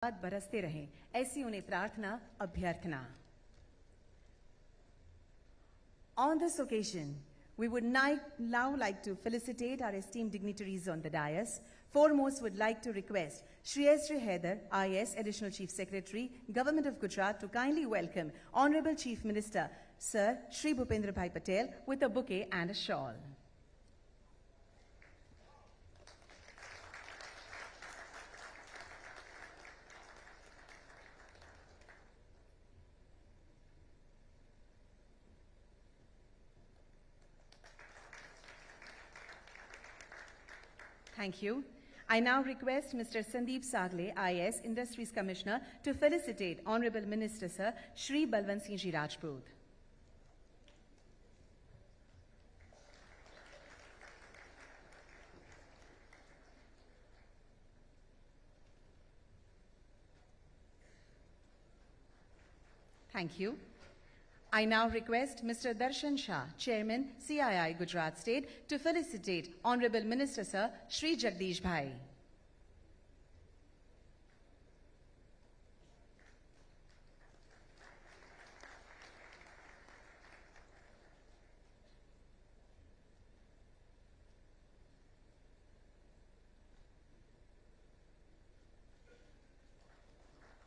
बरसते रहें, ऐसी उन्हें प्रार्थना अभ्यर्थना. On this occasion, we would now like to felicitate our esteemed dignitaries on the dais. Foremost, would like to request Shri Haider, IAS, Additional Chief Secretary, Government of Gujarat, to kindly welcome Honorable Chief Minister, Sir Shri Bhupendra Bhai Patel, with a bouquet and a shawl. Thank you. I now request Mr. Sandeep Sagle, IAS, Industries Commissioner, to felicitate Honorable Minister Sir Shri Balwant Singh Ji Rajput. Thank you. I now request Mr. Darshan Shah, Chairman, CII Gujarat State, to felicitate Honorable Minister Sir Shri Jagdish Bhai.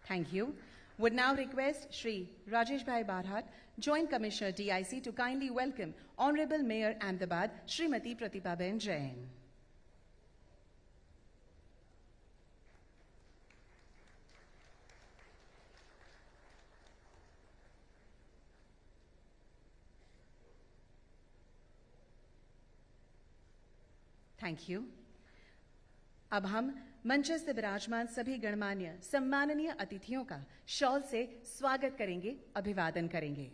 Thank you. Would now request Shri Rajesh Bhai Barhat, Joint Commissioner DIC, to kindly welcome Honorable Mayor Ahmedabad, Srimati Pratibha Jain. Thank you. अब हम मंचस्थ विराजमान सभी गणमान्य सम्माननीय अतिथियों का shawl से स्वागत करेंगे, अभिवादन करेंगे.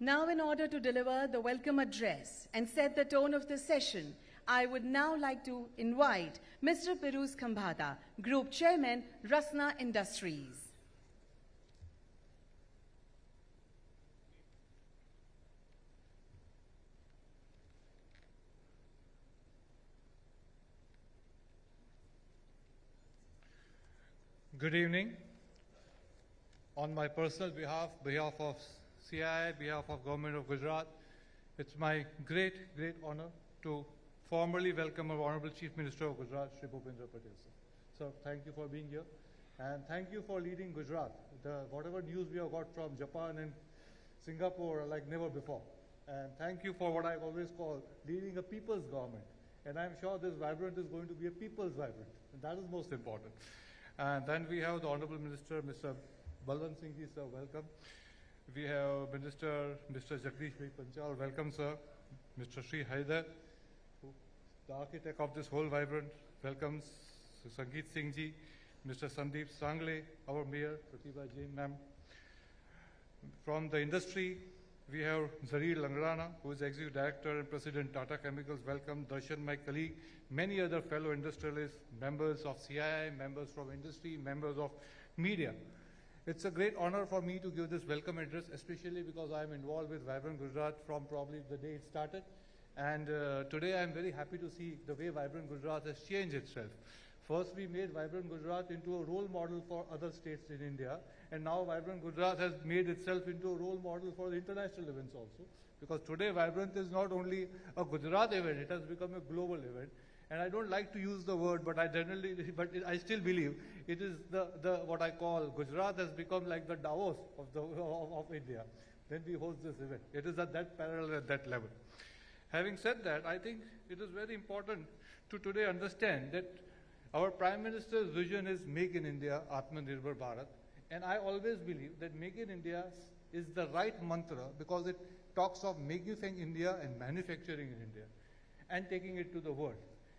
Now, in order to deliver the welcome address and set the tone of the session, I would now like to invite Mr. Piruz Khambhata, Group Chairman, Rasna Industries. Good evening. On my personal behalf of CII, behalf of Government of Gujarat, it's my great honor to formally welcome our Honorable Chief Minister of Gujarat, Shri Bhupendra Patel. So thank you for being here, and thank you for leading Gujarat. Whatever news we have got from Japan and Singapore are like never before. And thank you for what I always call leading a people's government. And I'm sure this Vibrant is going to be a people's Vibrant, and that is most important. And then we have the Honorable Minister, Mr. Balwant Singh Ji, sir, welcome. We have Mr. Jagdish Bhai Panchal, welcome, sir. Mr. Shri Haider, the architect of this whole Vibrant, welcomes. Sangeet Singh Ji, Mr. Sandeep Sagle, our Mayor, Pratibha Jain, ma'am. From the industry, we have Zarir Langrana, who is Executive Director and President, Tata Chemicals, welcome. Darshan, my colleague, many other fellow industrialists, members of CII, members from industry, members of media. It's a great honor for me to give this welcome address, especially because I'm involved with Vibrant Gujarat from probably the day it started. And today I'm very happy to see the way Vibrant Gujarat has changed itself. First, we made Vibrant Gujarat into a role model for other states in India. And now Vibrant Gujarat has made itself into a role model for the international events also. Because today Vibrant is not only a Gujarat event, it has become a global event. And I don't like to use the word, but I still believe it is what I call Gujarat has become like the Davos of India. then we host this event. It is at that parallel, at that level. Having said that, I think it is very important to today understand that our Prime Minister's vision is Make in India, Atmanirbhar Bharat. And I always believe that Make in India is the right mantra because it talks of making India and manufacturing in India and taking it to the world.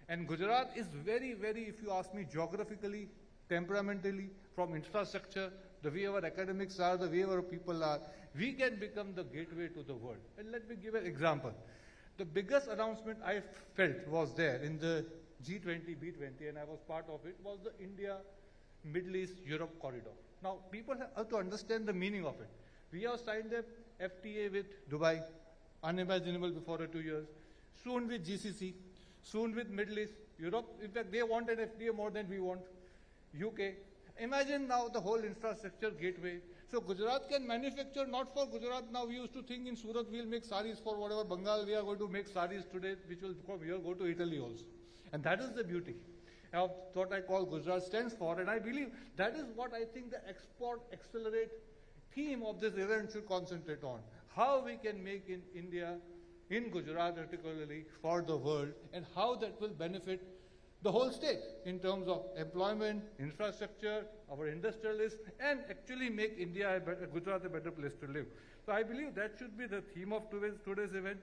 And Gujarat is very, if you ask me, geographically, temperamentally, from infrastructure, the way our academics are, the way our people are, we can become the gateway to the world. And let me give an example. The biggest announcement I felt was there in the G20, B20, and I was part of it, was the India, Middle East, Europe corridor. Now, people have to understand the meaning of it. We have signed a FTA with Dubai, unimaginable before 2 years, soon with GCC, soon with Middle East, Europe. In fact, they want an FTA more than we want. UK. Imagine now the whole infrastructure gateway. So Gujarat can manufacture, not for Gujarat. Now we used to think in Surat we'll make saris for whatever Bengal. We are going to make saris today, which will from here go to Italy also. And that is the beauty of what I call Gujarat stands for. And I believe that is what I think the ExportEXCELerate theme of this event should concentrate on. How we can make in India, in Gujarat particularly, for the world, and how that will benefit the whole state in terms of employment, infrastructure, our industrialists, and actually make India, Gujarat a better place to live. So I believe that should be the theme of today's event.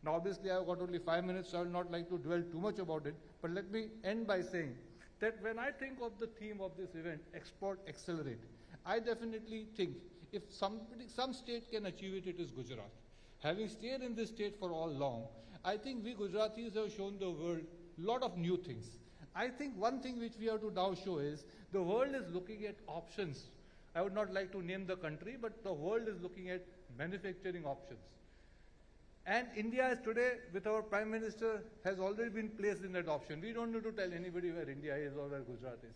Now obviously I've got only 5 minutes, so I will not like to dwell too much about it, but let me end by saying that when I think of the theme of this event, ExportEXCELerate, I definitely think if some state can achieve it, it is Gujarat. Having stayed in this state for all long, I think we Gujaratis have shown the world a lot of new things. I think one thing which we have to now show is the world is looking at options. I would not like to name the country, but the world is looking at manufacturing options. And India is today, with our Prime Minister, has already been placed in that option. We don't need to tell anybody where India is or where Gujarat is.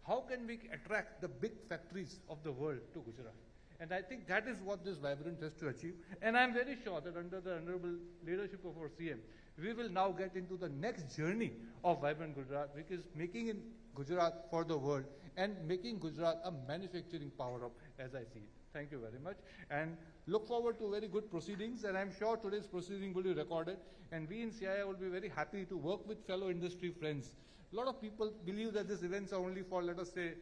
How can we attract the big factories of the world to Gujarat? And I think that is what this Vibrant has to achieve. And I'm very sure that under the honorable leadership of our CM, we will now get into the next journey of Vibrant Gujarat, which is making in Gujarat for the world and making Gujarat a manufacturing power-up, as I see it. Thank you very much. And look forward to very good proceedings. And I'm sure today's proceeding will be recorded. And we in CII will be very happy to work with fellow industry friends. A lot of people believe that these events are only for, let us say,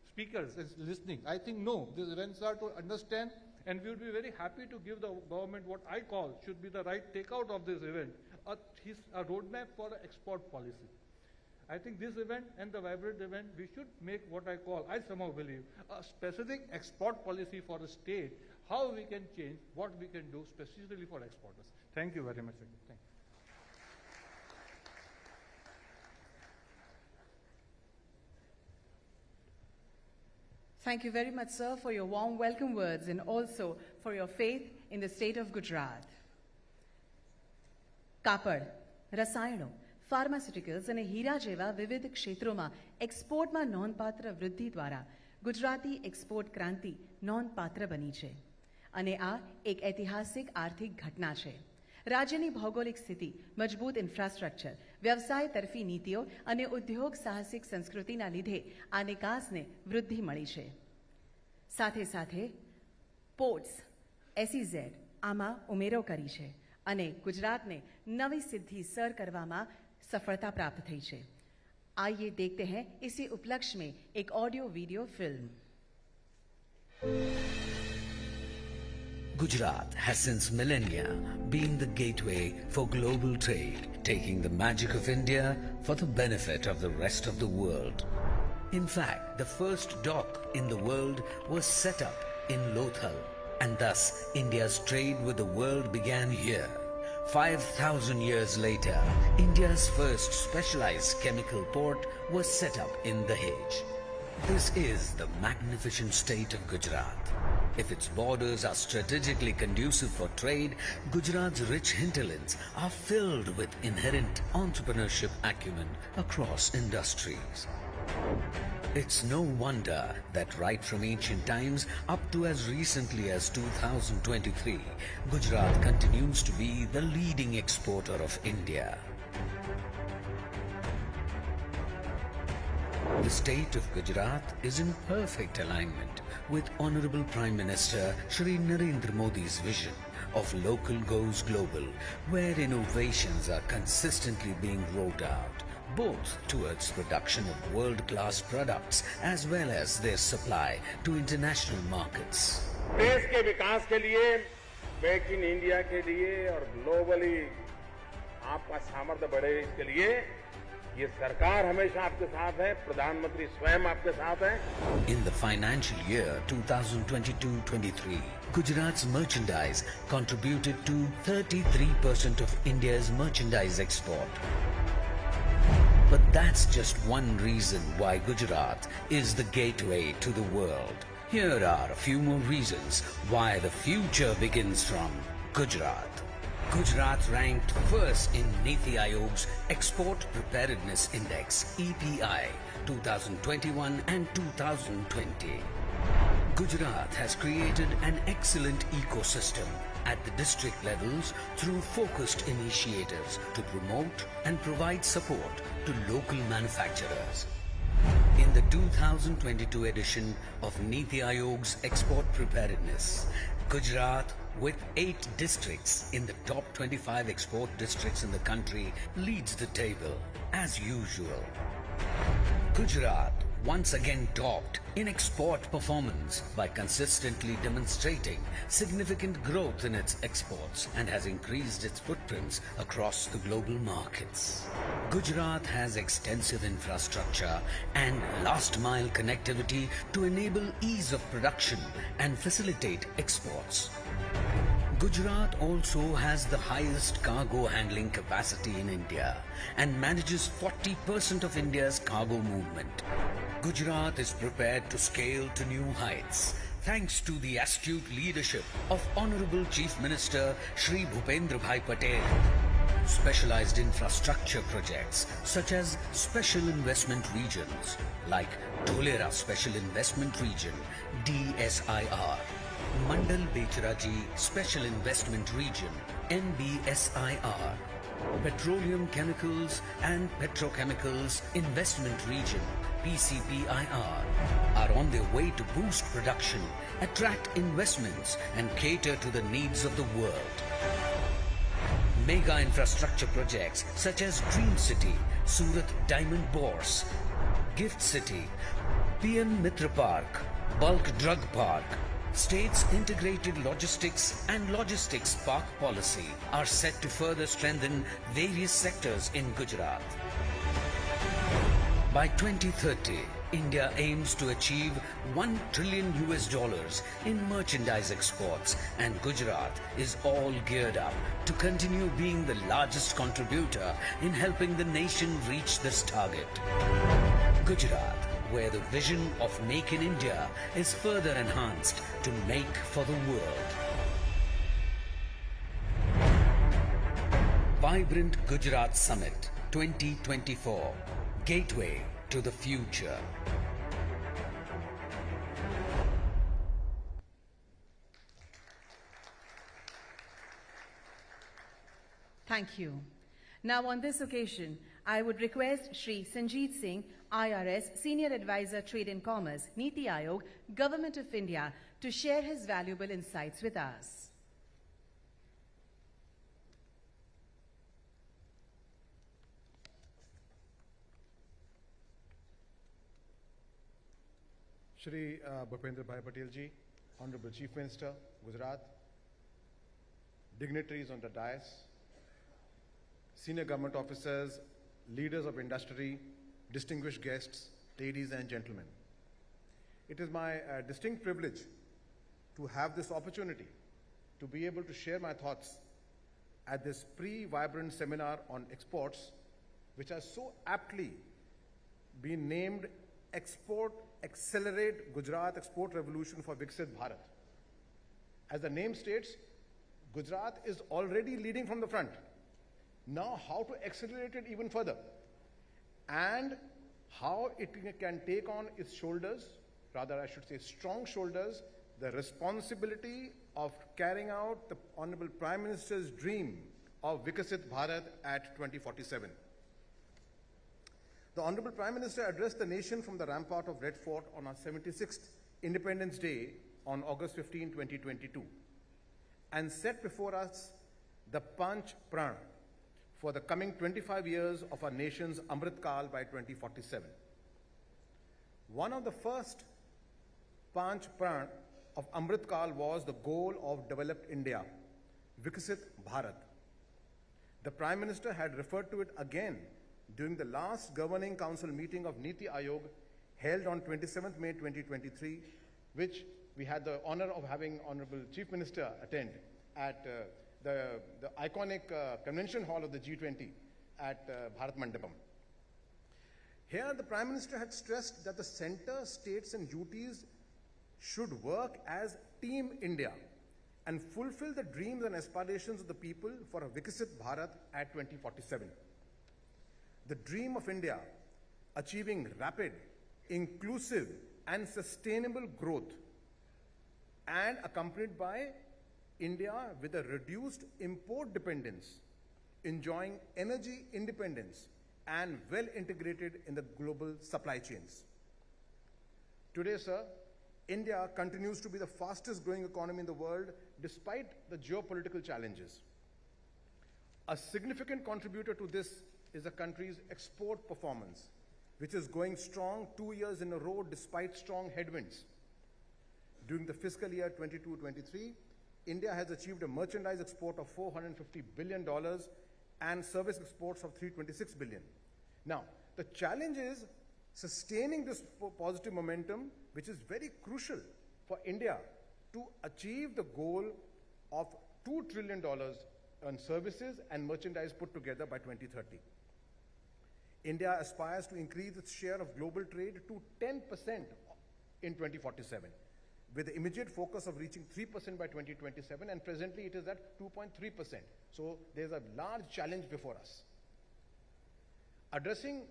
speakers and listening. I think no, these events are to understand, and we would be very happy to give the government what I call should be the right takeout of this event, a roadmap for an export policy. I think this event and the Vibrant event, we should make what I call, I somehow believe, a specific export policy for a state, how we can change, what we can do specifically for exporters. Thank you very much. Thank you. Thank you very much, sir, for your warm welcome words and also for your faith in the state of Gujarat. કાપડ, રસાયણો, pharmaceuticals અને હીરા જેવા વિવિધ ક્ષેત્રોમાં એક્સપોર્ટમાં નોંધપાત્ર વૃદ્ધિ દ્વારા Gujarati export ક્રાંતિ નોંધપાત્ર બની છે અને આ એક ઐતિહાસિક આર્થિક ઘટના છે. રાજ્યની ભૌગોલિક સ્થિતિ, મજબૂત ઇન્ફ્રાસ્ટ્રક્ચર, વ્યવસાય તરફી નીતિઓ અને ઉદ્યોગ સાહસિક સંસ્કૃતિના લીધે આ નિકાસને વૃદ્ધિ મળી છે. સાથે સાથે પોર્ટ્સ, SEZ આમાં ઉમેરો કરી છે અને ગુજરાતને નવી સિદ્ધિ સર કરવામાં સફળતા પ્રાપ્ત થઈ છે. आइए देखते हैं इसी उपलक्ष्य में एक audio video film. Gujarat has since millennia been the gateway for global trade, taking the magic of India for the benefit of the rest of the world. In fact, the first dock in the world was set up in Lothal, and thus India's trade with the world began here. 5,000 years later, India's first specialized chemical port was set up in Dahej. This is the magnificent state of Gujarat. If its borders are strategically conducive for trade, Gujarat's rich hinterlands are filled with inherent entrepreneurship acumen across industries. It's no wonder that right from ancient times up to as recently as 2023, Gujarat continues to be the leading exporter of India. The state of Gujarat is in perfect alignment with Honorable Prime Minister Shri Narendra Modi's vision of local goes global, where innovations are consistently being rolled out, both towards production of world-class products as well as their supply to international markets. देश के विकास के लिए, make in India के लिए और globally आपका सामर्थ्य बढ़े इसके लिए ये सरकार हमेशा आपके साथ है, प्रधानमंत्री स्वयं आपके साथ है. In the financial year 2022-23, Gujarat's merchandise contributed to 33% of India's merchandise export. But that's just one reason why Gujarat is the gateway to the world. Here are a few more reasons why the future begins from Gujarat. Gujarat ranked first in Niti Aayog's Export Preparedness Index (EPI) 2021 and 2020. Gujarat has created an excellent ecosystem at the district levels through focused initiatives to promote and provide support to local manufacturers. In the 2022 edition of Niti Aayog's Export Preparedness, Gujarat, with 8 districts in the top 25 export districts in the country, leads the table as usual. Gujarat once again topped in export performance by consistently demonstrating significant growth in its exports and has increased its footprints across the global markets. Gujarat has extensive infrastructure and last-mile connectivity to enable ease of production and facilitate exports. Gujarat also has the highest cargo handling capacity in India and manages 40% of India's cargo movement. Gujarat is prepared to scale to new heights thanks to the astute leadership of Honorable Chief Minister Shri Bhupendra Bhai Patel. Specialized infrastructure projects such as special investment regions like Dholera Special Investment Region (DSIR), Mandal Becharaji Special Investment Region (MBSIR), Petroleum Chemicals and Petrochemicals Investment Region (PCPIR) are on their way to boost production, attract investments and cater to the needs of the world. Mega infrastructure projects such as Dream City, Surat Diamond Bourse, Gift City, PM Mitra Park, Bulk Drug Park, State's integrated logistics and logistics park policy are set to further strengthen various sectors in Gujarat. By 2030, India aims to achieve $1 trillion in merchandise exports, and Gujarat is all geared up to continue being the largest contributor in helping the nation reach this target. Gujarat, where the vision of Make in India is further enhanced to make for the world. Vibrant Gujarat Summit 2024, Gateway to the Future. Thank you. Now on this occasion, I would request Shri Sanjeet Singh, IRS, Senior Advisor Trade and Commerce, Niti Aayog, Government of India, to share his valuable insights with us. Shri Bhupendra Bhai Patel ji, Honorable Chief Minister, Gujarat, dignitaries on the dais, senior government officers, leaders of industry, distinguished guests, ladies and gentlemen. It is my distinct privilege to have this opportunity to be able to share my thoughts at this pre-vibrant seminar on exports, which has so aptly been named ExportEXCELerate Gujarat Export Revolution for Viksit Bharat. As the name states, Gujarat is already leading from the front. Now how to accelerate it even further, and how it can take on its shoulders, rather I should say strong shoulders, the responsibility of carrying out the Honorable Prime Minister's dream of Viksit Bharat at 2047. The Honorable Prime Minister addressed the nation from the rampart of Red Fort on our 76th Independence Day on August 15, 2022, and set before us the Panch Pran for the coming 25 years of our nation's Amrit Kal by 2047. One of the first Panch Pran of Amrit Kal was the goal of developed India, Vikasit Bharat. The Prime Minister had referred to it again during the last Governing Council meeting of Niti Aayog held on 27th May 2023, which we had the honor of having Honorable Chief Minister attend at the iconic convention hall of the G20 at Bharat Mandapam. Here, the Prime Minister had stressed that the center, states and UTs should work as Team India and fulfill the dreams and aspirations of the people for a Vikasit Bharat at 2047. The dream of India, achieving rapid, inclusive and sustainable growth, and accompanied by India with a reduced import dependence, enjoying energy independence and well integrated in the global supply chains. Today, sir, India continues to be the fastest growing economy in the world despite the geopolitical challenges. A significant contributor to this is the country's export performance, which is going strong 2 years in a row despite strong headwinds. During the fiscal year 22-23, India has achieved a merchandise export of $450 billion and service exports of $326 billion. Now, the challenge is sustaining this positive momentum, which is very crucial for India to achieve the goal of $2 trillion on services and merchandise put together by 2030. India aspires to increase its share of global trade to 10% in 2047, with the immediate focus of reaching 3% by 2027, and presently it is at 2.3%. So there's a large challenge before us. Addressing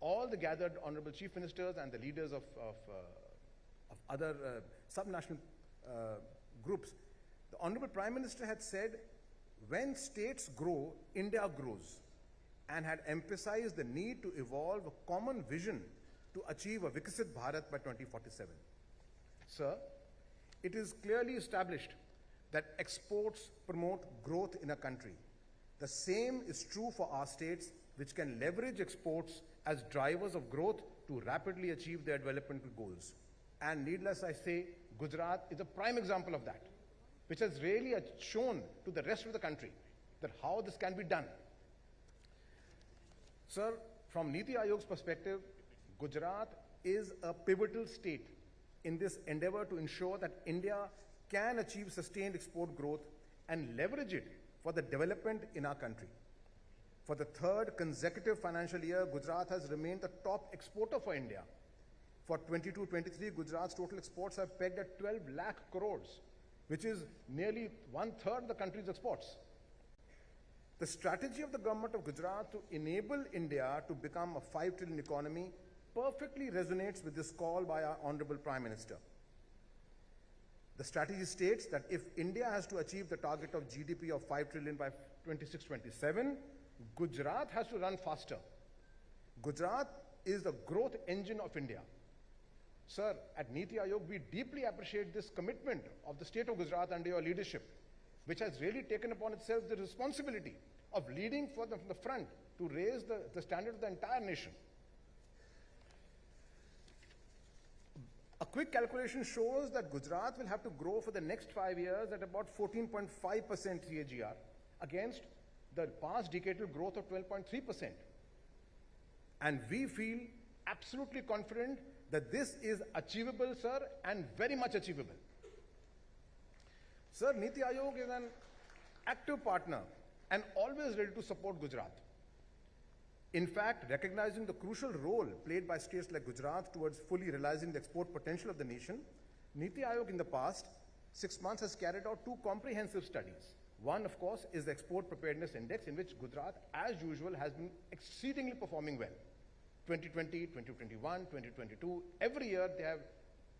all the gathered honorable chief ministers and the leaders of other subnational groups, the Honorable Prime Minister had said, when states grow, India grows, and had emphasized the need to evolve a common vision to achieve a Vikasit Bharat by 2047. Sir, it is clearly established that exports promote growth in a country. The same is true for our states, which can leverage exports as drivers of growth to rapidly achieve their developmental goals. And needless I say, Gujarat is a prime example of that, which has really shown to the rest of the country that how this can be done. Sir, from Niti Aayog's perspective, Gujarat is a pivotal state in this endeavor to ensure that India can achieve sustained export growth and leverage it for the development in our country. For the third consecutive financial year, Gujarat has remained the top exporter for India. For 22-23, Gujarat's total exports have pegged at 12 lakh crores, which is nearly 1/3 of the country's exports. The strategy of the government of Gujarat to enable India to become a 5 trillion economy perfectly resonates with this call by our Honorable Prime Minister. The strategy states that if India has to achieve the target of GDP of 5 trillion by 26-27, Gujarat has to run faster. Gujarat is the growth engine of India. Sir, at Niti Aayog, we deeply appreciate this commitment of the state of Gujarat under your leadership, which has really taken upon itself the responsibility of leading from the front to raise the standard of the entire nation. A quick calculation shows that Gujarat will have to grow for the next 5 years at about 14.5% CAGR against the past decadal growth of 12.3%. And we feel absolutely confident that this is achievable, sir, and very much achievable. Sir, Niti Aayog is an active partner and always ready to support Gujarat. In fact, recognizing the crucial role played by states like Gujarat towards fully realizing the export potential of the nation, Niti Aayog in the past 6 months has carried out 2 comprehensive studies. One, of course, is the Export Preparedness Index, in which Gujarat, as usual, has been exceedingly performing well. 2020, 2021, 2022, every year they have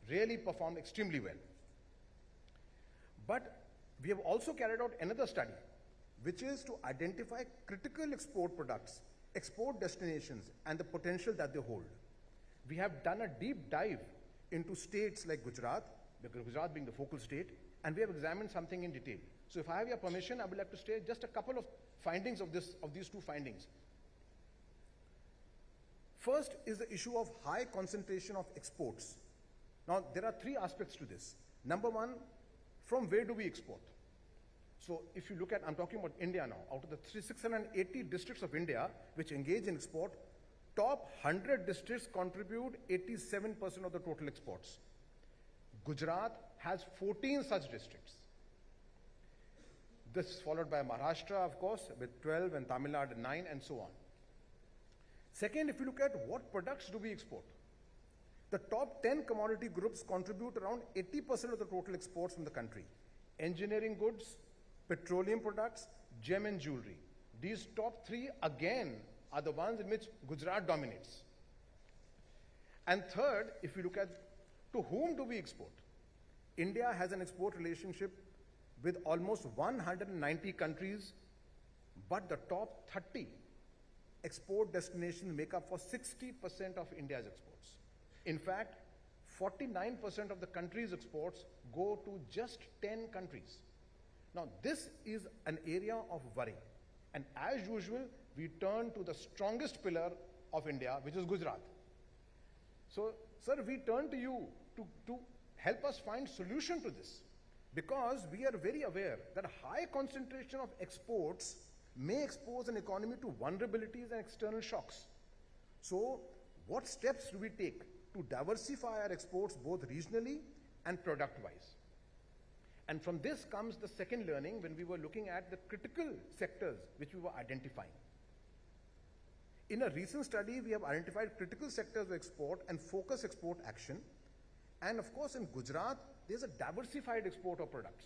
really performed extremely well. But we have also carried out another study, which is to identify critical export products export destinations and the potential that they hold. We have done a deep dive into states like Gujarat, because Gujarat being the focal state, and we have examined something in detail. So if I have your permission, I would like to state just a couple of findings of these two findings. First is the issue of high concentration of exports. Now, there are three aspects to this. Number one, from where do we export? So if you look at, I'm talking about India now, out of the 680 districts of India which engage in export, top 100 districts contribute 87% of the total exports. Gujarat has 14 such districts. This is followed by Maharashtra, of course, with 12, and Tamil Nadu 9, and so on. Second, if you look at what products do we export, the top 10 commodity groups contribute around 80% of the total exports from the country. Engineering goods, petroleum products, gem and jewelry. These top three, again, are the ones in which Gujarat dominates. And third, if you look at to whom do we export, India has an export relationship with almost 190 countries, but the top 30 export destinations make up for 60% of India's exports. In fact, 49% of the country's exports go to just 10 countries. Now, this is an area of worry. And as usual, we turn to the strongest pillar of India, which is Gujarat. So, sir, we turn to you to help us find solution to this, because we are very aware that high concentration of exports may expose an economy to vulnerabilities and external shocks. So, what steps do we take to diversify our exports both regionally and product-wise? And from this comes the second learning when we were looking at the critical sectors which we were identifying. In a recent study, we have identified critical sectors of export and focus export action. And of course, in Gujarat, there's a diversified export of products.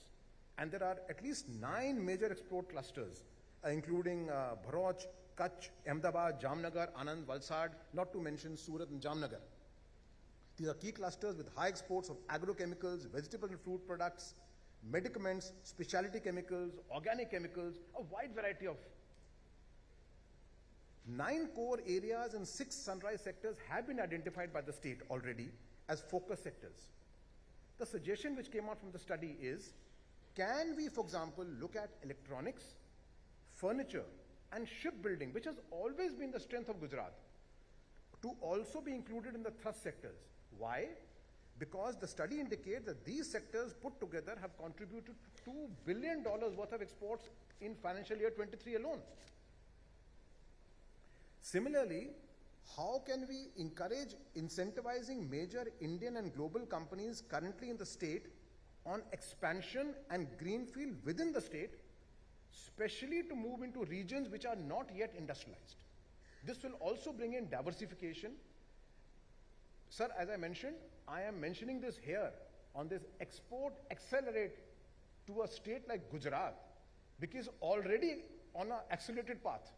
And there are at least 9 major export clusters, including Bharuch, Kutch, Ahmedabad, Jamnagar, Anand, Valsad, not to mention Surat and Jamnagar. These are key clusters with high exports of agrochemicals, vegetable and fruit products, medicaments, specialty chemicals, organic chemicals, a wide variety of 9 core areas and 6 sunrise sectors have been identified by the state already as focus sectors. The suggestion which came out from the study is, can we, for example, look at electronics, furniture, and shipbuilding, which has always been the strength of Gujarat, to also be included in the thrust sectors. Why? Because the study indicates that these sectors put together have contributed to $2 billion worth of exports in financial year 23 alone. Similarly, how can we encourage incentivizing major Indian and global companies currently in the state on expansion and greenfield within the state, especially to move into regions which are not yet industrialized? This will also bring in diversification. Sir, as I mentioned, I am mentioning this here on this ExportEXCELerate to a state like Gujarat, because already on an accelerated path.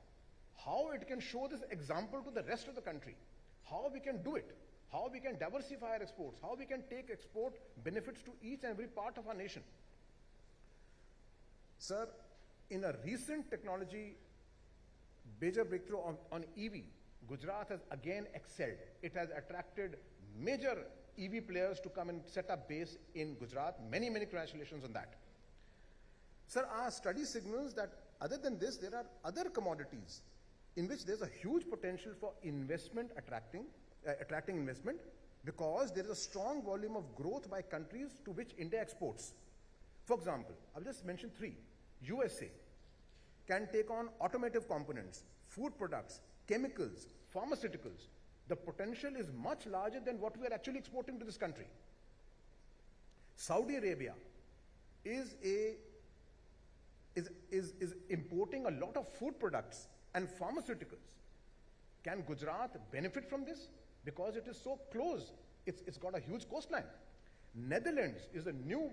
How it can show this example to the rest of the country, how we can do it, how we can diversify our exports, how we can take export benefits to each and every part of our nation. Sir, in a recent technology major breakthrough on EV, Gujarat has again excelled. It has attracted major EV players to come and set up base in Gujarat. Many, many congratulations on that. Sir, our study signals that other than this, there are other commodities in which there's a huge potential for investment attracting investment, because there is a strong volume of growth by countries to which India exports. For example, I'll just mention 3. USA can take on automotive components, food products, chemicals, pharmaceuticals. The potential is much larger than what we are actually exporting to this country. Saudi Arabia is importing a lot of food products and pharmaceuticals. Can Gujarat benefit from this? Because it is so close. It's got a huge coastline. Netherlands is a new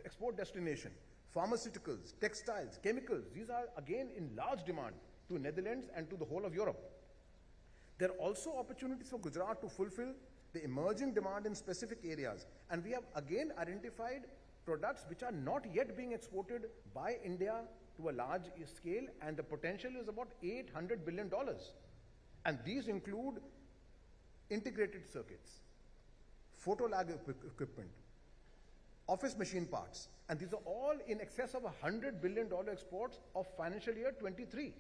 export destination. Pharmaceuticals, textiles, chemicals, these are again in large demand to Netherlands and to the whole of Europe. There are also opportunities for Gujarat to fulfill the emerging demand in specific areas. And we have again identified products which are not yet being exported by India to a large scale, and the potential is about $800 billion. And these include integrated circuits, photo lag equipment, office machine parts, and these are all in excess of $100 billion exports of financial year 23.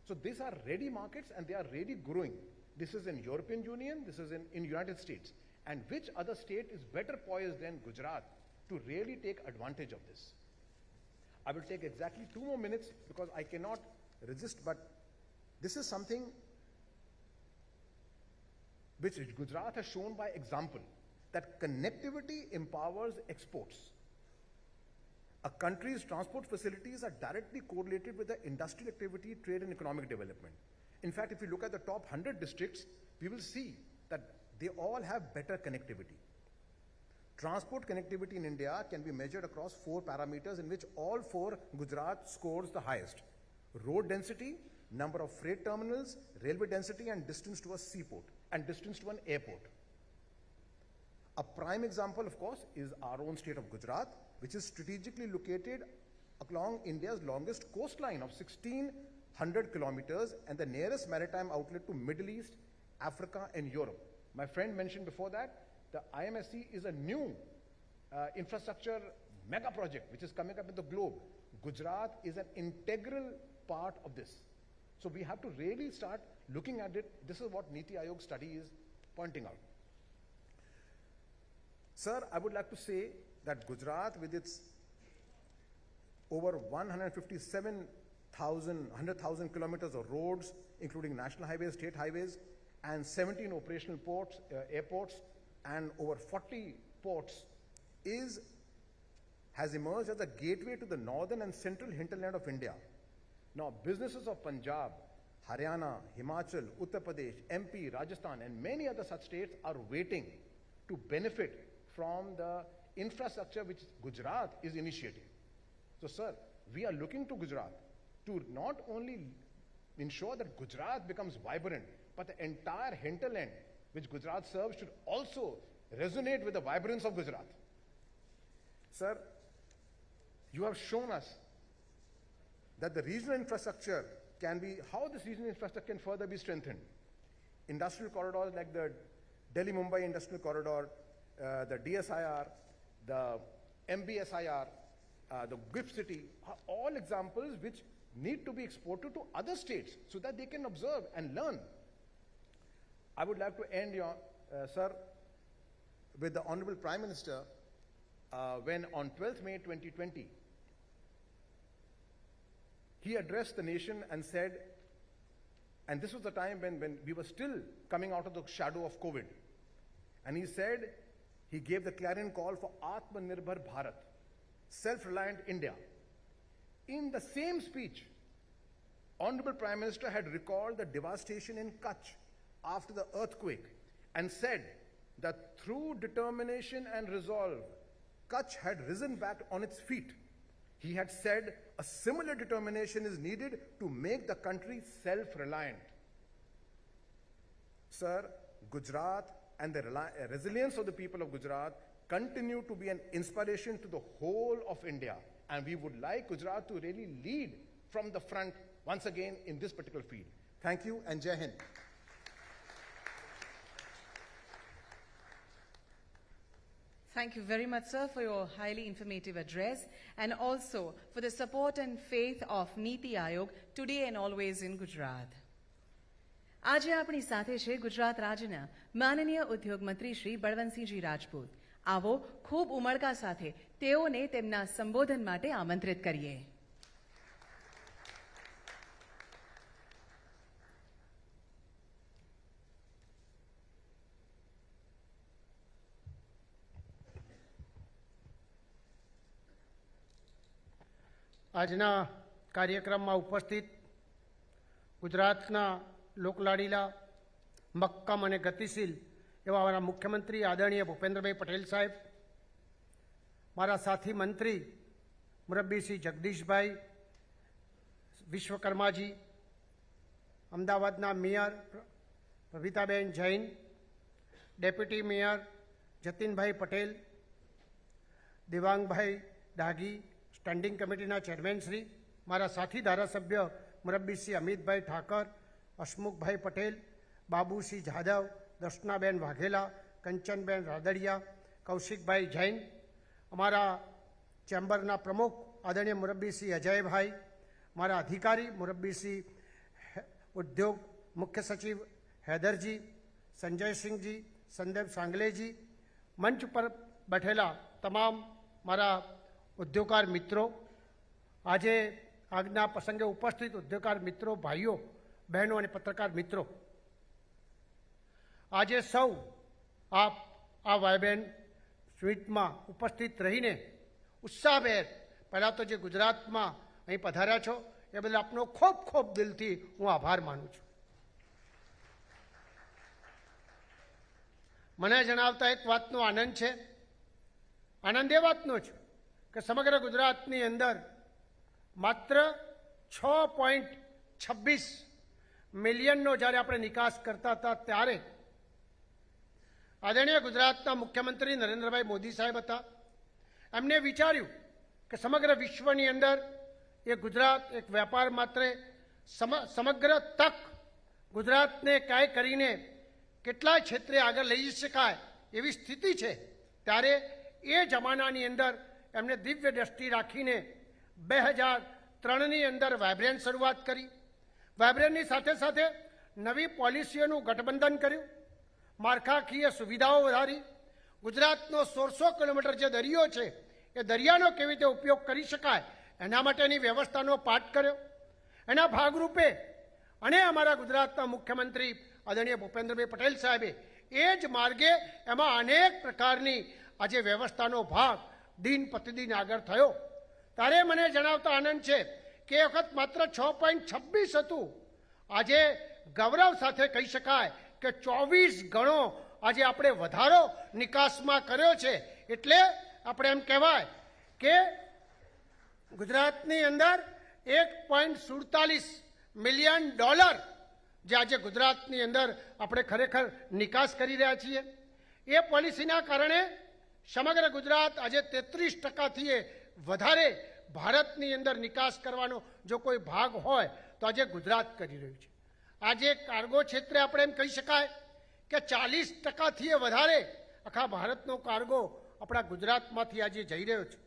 So these are ready markets and they are really growing. This is in European Union, this is in United States. And which other state is better poised than Gujarat to really take advantage of this? I will take exactly 2 more minutes because I cannot resist, but this is something which Gujarat has shown by example, that connectivity empowers exports. A country's transport facilities are directly correlated with the industrial activity, trade and economic development. In fact, if you look at the top 100 districts, we will see that they all have better connectivity. Transport connectivity in India can be measured across 4 parameters in which all 4 Gujarat scores the highest. Road density, number of freight terminals, railway density and distance to a seaport and distance to an airport. A prime example, of course, is our own state of Gujarat, which is strategically located along India's longest coastline of 1,600 kilometers and the nearest maritime outlet to Middle East, Africa and Europe. My friend mentioned before that the IMSC is a new infrastructure mega project which is coming up in the globe. Gujarat is an integral part of this. So we have to really start looking at it. This is what Niti Aayog study is pointing out. Sir, I would like to say that Gujarat, with its over 100,000 kilometers of roads, including national highways, state highways, and 17 operational ports, airports, and over 40 ports, has emerged as a gateway to the northern and central hinterland of India. Now, businesses of Punjab, Haryana, Himachal, Uttar Pradesh, MP, Rajasthan, and many other such states are waiting to benefit from the infrastructure which Gujarat is initiating. So, sir, we are looking to Gujarat to not only ensure that Gujarat becomes vibrant, but the entire hinterland which Gujarat serves should also resonate with the vibrance of Gujarat. Sir, you have shown us that the regional infrastructure can be, how this regional infrastructure can further be strengthened. Industrial corridors like the Delhi-Mumbai Industrial Corridor, the DSIR, the MBSIR, the GIFT City, are all examples which need to be exported to other states so that they can observe and learn. I would like to end, sir, with the Honorable Prime Minister when on 12th May 2020, he addressed the nation and said, and this was the time when we were still coming out of the shadow of COVID, and he said, he gave the clarion call for Atmanirbhar Bharat, self-reliant India. In the same speech, Honorable Prime Minister had recalled the devastation in Kutch after the earthquake and said that through determination and resolve, Kutch had risen back on its feet. He had said a similar determination is needed to make the country self-reliant. Sir, Gujarat and the resilience of the people of Gujarat continue to be an inspiration to the whole of India. And we would like Gujarat to really lead from the front once again in this particular field. Thank you and Jai Hind. Thank you very much, sir, for your highly informative address and also for the support and faith of Niti Aayog today and always in Gujarat. આજે આપણી સાથે છે ગુજરાત રાજ્યના માનનીય ઉદ્યોગ મંત્રી શ્રી બળવંતસિંહજી રાજપૂત. આવો ખૂબ ઉમળકા સાથે તેઓને તેમના સંબોધન માટે આમંત્રિત કરીએ. આજના કાર્યક્રમમાં ઉપસ્થિત ગુજરાતના લોકલાડીલા મક્કમ અને ગતિશીલ એવા અમારા મુખ્યમંત્રી આદરણીય ભૂપેન્દ્રભાઈ પટેલ સાહેબ, મારા સાથી મંત્રી મુરબ્બી શ્રી જગદીશભાઈ વિશ્વકર્માજી, અમદાવાદના મેયર પ્રભિતાબેન જૈન, ડેપ્યુટી મેયર જતીનભાઈ પટેલ, દેવાંગભાઈ ડાગી, સ્ટેન્ડિંગ કમિટીના ચેરમેન શ્રી, મારા સાથી ધારાસભ્ય મુરબ્બી શ્રી અમિતભાઈ ઠાકર, હસમુખભાઈ પટેલ, બાબુસિંહ જાદવ, દર્શનાબેન વાઘેલા, કંચનબેન રાદડિયા, કૌશિકભાઈ જૈન, અમારા ચેમ્બરના પ્રમુખ આદરણીય મુરબ્બી શ્રી અજયભાઈ, મારા અધિકારી મુરબ્બી શ્રી ઉદ્યોગ મુખ્ય સચિવ હૈદરજી, સંજયસિંહજી, સંદીપ સાંગલેજી, મંચ પર બેઠેલા તમામ મારા ઉદ્યોગકાર મિત્રો, આજે આજના પ્રસંગે ઉપસ્થિત ઉદ્યોગકાર મિત્રો, ભાઈઓ બહેનો અને પત્રકાર મિત્રો, આજે સૌ આપ આ વાયબ્રેન્ટ સ્વીટમાં ઉપસ્થિત રહીને ઉત્સાહભેર પહેલાં તો જે ગુજરાતમાં અહીં પધાર્યા છો એ બદલ આપનો ખૂબ ખૂબ દિલથી હું આભાર માનું છું. મને જણાવતા એક વાતનો આનંદ છે. આનંદ એ વાતનો છે કે સમગ્ર ગુજરાતની અંદર માત્ર 6.26 મિલિયનનો જ્યારે આપણે નિકાસ કરતા હતા ત્યારે આદરણીય ગુજરાતના મુખ્યમંત્રી નરેન્દ્રભાઈ મોદી સાહેબ હતા. એમને વિચાર્યું કે સમગ્ર વિશ્વની અંદર એ ગુજરાત એક વેપાર માત્ર સમગ્ર તક ગુજરાતને કાંઈ કરીને કેટલાય ક્ષેત્રે આગળ લઈ શકાય એવી સ્થિતિ છે. ત્યારે એ જમાનાની અંદર એમને દિવ્ય દ્રષ્ટિ રાખીને 2003ની અંદર વાયબ્રેન્ટ શરૂઆત કરી. વાયબ્રેન્ટની સાથે સાથે નવી પોલિસીઓનું ગઠબંધન કર્યું, માળખાકીય સુવિધાઓ વધારી, ગુજરાતનો 1600 કિલોમીટર જે દરિયો છે એ દરિયાનો કેવી રીતે ઉપયોગ કરી શકાય એના માટેની વ્યવસ્થાનો પાઠ કર્યો. એના ભાગરૂપે અને અમારા ગુજરાતના મુખ્યમંત્રી આદરણીય ભૂપેન્દ્રભાઈ પટેલ સાહેબે એ જ માર્ગે એમાં અનેક પ્રકારની આજે વ્યવસ્થાનો ભાગ દિન પ્રતિદિન આગળ થયો. ત્યારે મને જણાવતા આનંદ છે કે એ વખત માત્ર 6.26 હતું, આજે ગૌરવ સાથે કહી શકાય કે 24 ગણો આજે આપણે વધારો નિકાસમાં કર્યો છે. એટલે આપણે એમ કહેવાય કે ગુજરાતની અંદર $1.47 મિલિયન જે આજે ગુજરાતની અંદર આપણે ખરેખર નિકાસ કરી રહ્યા છીએ. એ પોલિસીના કારણે સમગ્ર ગુજરાત આજે 33%થી વધારે ભારતની અંદર નિકાસ કરવાનો જો કોઈ ભાગ હોય તો આજે ગુજરાત કરી રહ્યું છે. આજે કાર્ગો ક્ષેત્રે આપણે એમ કહી શકાય કે 40%થી વધારે આખા ભારતનો કાર્ગો આપણા ગુજરાતમાંથી આજે જઈ રહ્યો છે.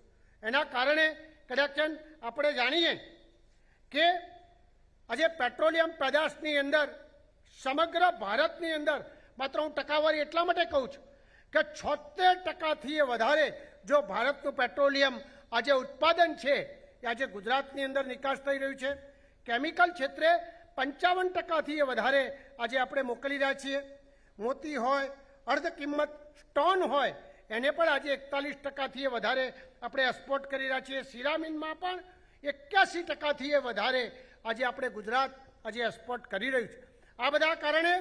એના કારણે કદાચ આપણે જાણીએ કે આજે પેટ્રોલિયમ પેદાશની અંદર સમગ્ર ભારતની અંદર માત્ર હું ટકાવારી એટલા માટે કહું છું કે 76%થી વધારે જો ભારતનું પેટ્રોલિયમ આજે ઉત્પાદન છે એ આજે ગુજરાતની અંદર નિકાસ થઈ રહ્યું છે. કેમિકલ ક્ષેત્રે 55%થી વધારે આજે આપણે મોકલી રહ્યા છીએ. મોતી હોય, અર્ધ કિંમત સ્ટોન હોય એને પણ આજે 41%થી વધારે આપણે એક્સપોર્ટ કરી રહ્યા છીએ. સિરામિનમાં પણ 81%થી વધારે આજે આપણે ગુજરાત આજે એક્સપોર્ટ કરી રહ્યું છે. આ બધા કારણે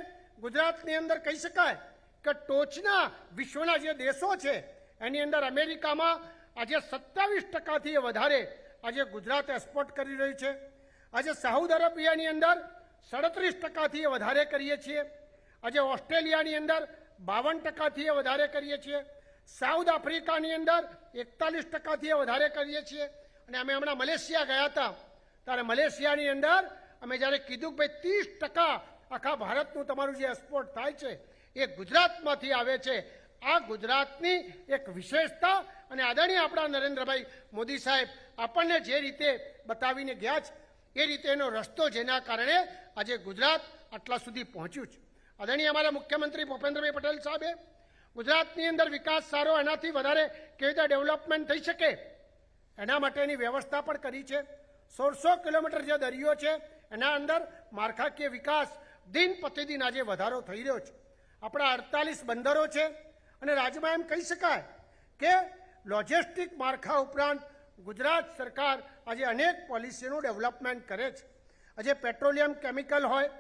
ગુજરાતની અંદર કહી શકાય કે ટોચના વિશ્વના જે દેશો છે એની અંદર અમેરિકામાં આજે 27%થી વધારે આજે ગુજરાત એક્સપોર્ટ કરી રહ્યું છે. આજે સાઉદી અરેબિયાની અંદર 37%થી વધારે કરીએ છીએ. આજે ઓસ્ટ્રેલિયાની અંદર 52%થી વધારે કરીએ છીએ. સાઉથ આફ્રિકાની અંદર 41%થી વધારે કરીએ છીએ. અને અમે હમણાં મલેશિયા ગયા હતા ત્યારે મલેશિયાની અંદર અમે જ્યારે કીધું કે ભાઈ 30% આખા ભારતનું તમારું જે એક્સપોર્ટ થાય છે એ ગુજરાતમાંથી આવે છે. આ ગુજરાતની એક વિશેષતા અને આદરણીય આપણા નરેન્દ્રભાઈ મોદી સાહેબ આપણને જે રીતે બતાવીને ગયા છે એ રીતે એનો રસ્તો જેના કારણે આજે ગુજરાત આટલા સુધી પહોંચ્યું છે. આદરણીય અમારા મુખ્યમંત્રી ભૂપેન્દ્રભાઈ પટેલ સાહેબે ગુજરાતની અંદર વિકાસ સારો એનાથી વધારે કેવી રીતે ડેવલપમેન્ટ થઈ શકે એના માટેની વ્યવસ્થા પણ કરી છે. 1600 કિલોમીટર જે દરિયો છે એના અંદર માળખાકીય વિકાસ દિન પ્રતિદિન આજે વધારો થઈ રહ્યો છે. આપણા 48 બંદરો છે અને રાજ્યમાં એમ કહી શકાય કે લોજિસ્ટિક માળખા ઉપરાંત ગુજરાત સરકાર આજે અનેક પોલિસીનું ડેવલપમેન્ટ કરે છે. આજે પેટ્રોલિયમ કેમિકલ હોય,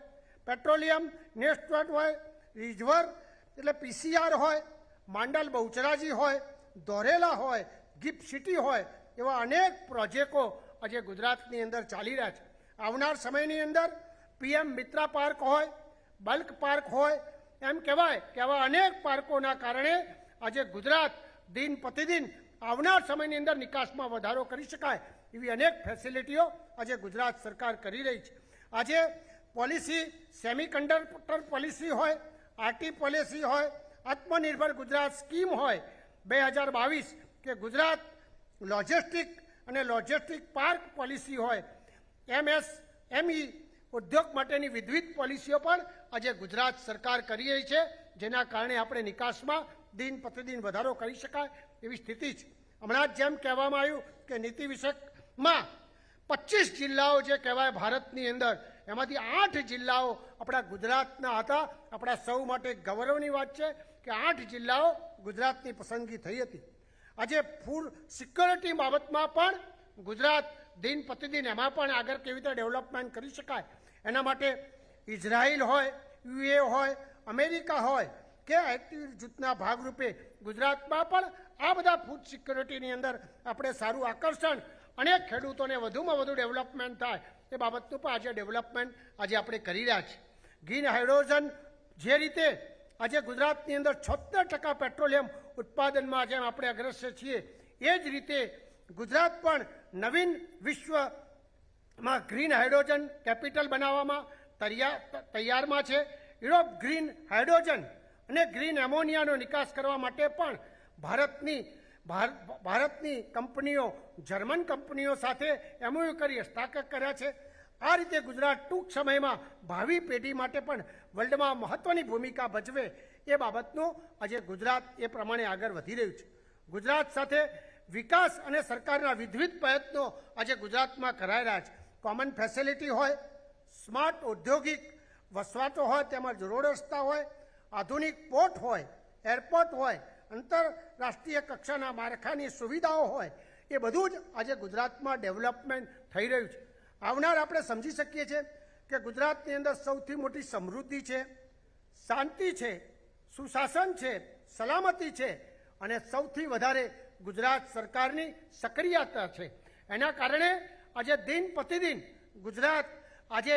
પેટ્રોલિયમ નેસ્ટવર્ટ હોય, રિઝર્વ એટલે પીસીઆર હોય, માંડલ બહુચરાજી હોય, દોરેલા હોય, ગિફ્ટ સિટી હોય, એવા અનેક પ્રોજેક્ટો આજે ગુજરાતની અંદર ચાલી રહ્યા છે. આવનાર સમયની અંદર પીએમ મિત્રા પાર્ક હોય, બલ્ક પાર્ક હોય, એમ કહેવાય કે આવા અનેક પાર્કોના કારણે આજે ગુજરાત દિન પ્રતિદિન આવનાર સમયની અંદર નિકાસમાં વધારો કરી શકાય એવી અનેક ફેસિલિટીઓ આજે ગુજરાત સરકાર કરી રહી છે. આજે પોલિસી સેમિકન્ડક્ટર પોલિસી હોય, આરટી પોલિસી હોય, આત્મનિર્ભર ગુજરાત સ્કીમ હોય, 2022 કે ગુજરાત લોજિસ્ટિક અને લોજિસ્ટિક પાર્ક પોલિસી હોય, એમએસએમઈ ઉદ્યોગ માટેની વિવિધ પોલિસીઓ પણ આજે ગુજરાત સરકાર કરી રહી છે, જેના કારણે આપણે નિકાસમાં દિન પ્રતિદિન વધારો કરી શકાય એવી સ્થિતિ છે. હમણાં જ જેમ કહેવામાં આવ્યું કે નીતિ વિષયકમાં 25 જિલ્લાઓ જે કહેવાય ભારતની અંદર, એમાંથી 8 જિલ્લાઓ આપણા ગુજરાતના હતા. આપણા સૌ માટે ગૌરવની વાત છે કે 8 જિલ્લાઓ ગુજરાતની પસંદગી થઈ હતી. આજે ફૂડ સિક્યોરિટી બાબતમાં પણ ગુજરાત દિન પ્રતિદિન એમાં પણ આગળ કેવી રીતે ડેવલપમેન્ટ કરી શકાય એના માટે ઇઝરાયલ હોય, યુએ હોય, અમેરિકા હોય કે એક્ટિવ જૂથના ભાગરૂપે ગુજરાતમાં પણ આ બધા ફૂડ સિક્યોરિટીની અંદર આપણે સારું આકર્ષણ અને ખેડૂતોને વધુમાં વધુ ડેવલપમેન્ટ થાય એ બાબતનું પણ આજે ડેવલપમેન્ટ આજે આપણે કરી રહ્યા છીએ. ગ્રીન હાઇડ્રોજન જે રીતે આજે ગુજરાતની અંદર 76% પેટ્રોલિયમ ઉત્પાદનમાં જેમ આપણે અગ્રેસર છીએ, એ જ રીતે ગુજરાત પણ નવીન વિશ્વમાં ગ્રીન હાઇડ્રોજન કેપિટલ બનાવવામાં તૈયારમાં છે. યુરોપ ગ્રીન હાઇડ્રોજન અને ગ્રીન એમોનિયાનો નિકાસ કરવા માટે પણ ભારતની કંપનીઓ જર્મન કંપનીઓ સાથે એમઓયુ કરી હસ્તાક્ષર કર્યા છે. આ રીતે ગુજરાત ટૂંક સમયમાં ભાવિ પેઢી માટે પણ વર્લ્ડમાં મહત્વની ભૂમિકા ભજવે એ બાબતનું આજે ગુજરાત એ પ્રમાણે આગળ વધી રહ્યું છે. ગુજરાત સાથે વિકાસ અને સરકારના વિવિધ પ્રયત્નો આજે ગુજરાતમાં કરાઈ રહ્યા છે. કોમન ફેસિલિટી હોય, સ્માર્ટ ઔદ્યોગિક વસવાટો હોય, તેમજ રોડ રસ્તા હોય, આધુનિક પોર્ટ હોય, એરપોર્ટ હોય, આંતરરાષ્ટ્રીય કક્ષાના માળખાની સુવિધાઓ હોય, એ બધું જ આજે ગુજરાતમાં ડેવલપમેન્ટ થઈ રહ્યું છે. આવનાર આપણે સમજી શકીએ છીએ કે ગુજરાતની અંદર સૌથી મોટી સમૃદ્ધિ છે, શાંતિ છે, સુશાસન છે, સલામતી છે અને સૌથી વધારે ગુજરાત સરકારની સક્રિયતા છે. એના કારણે આજે દિન પ્રતિદિન ગુજરાત આજે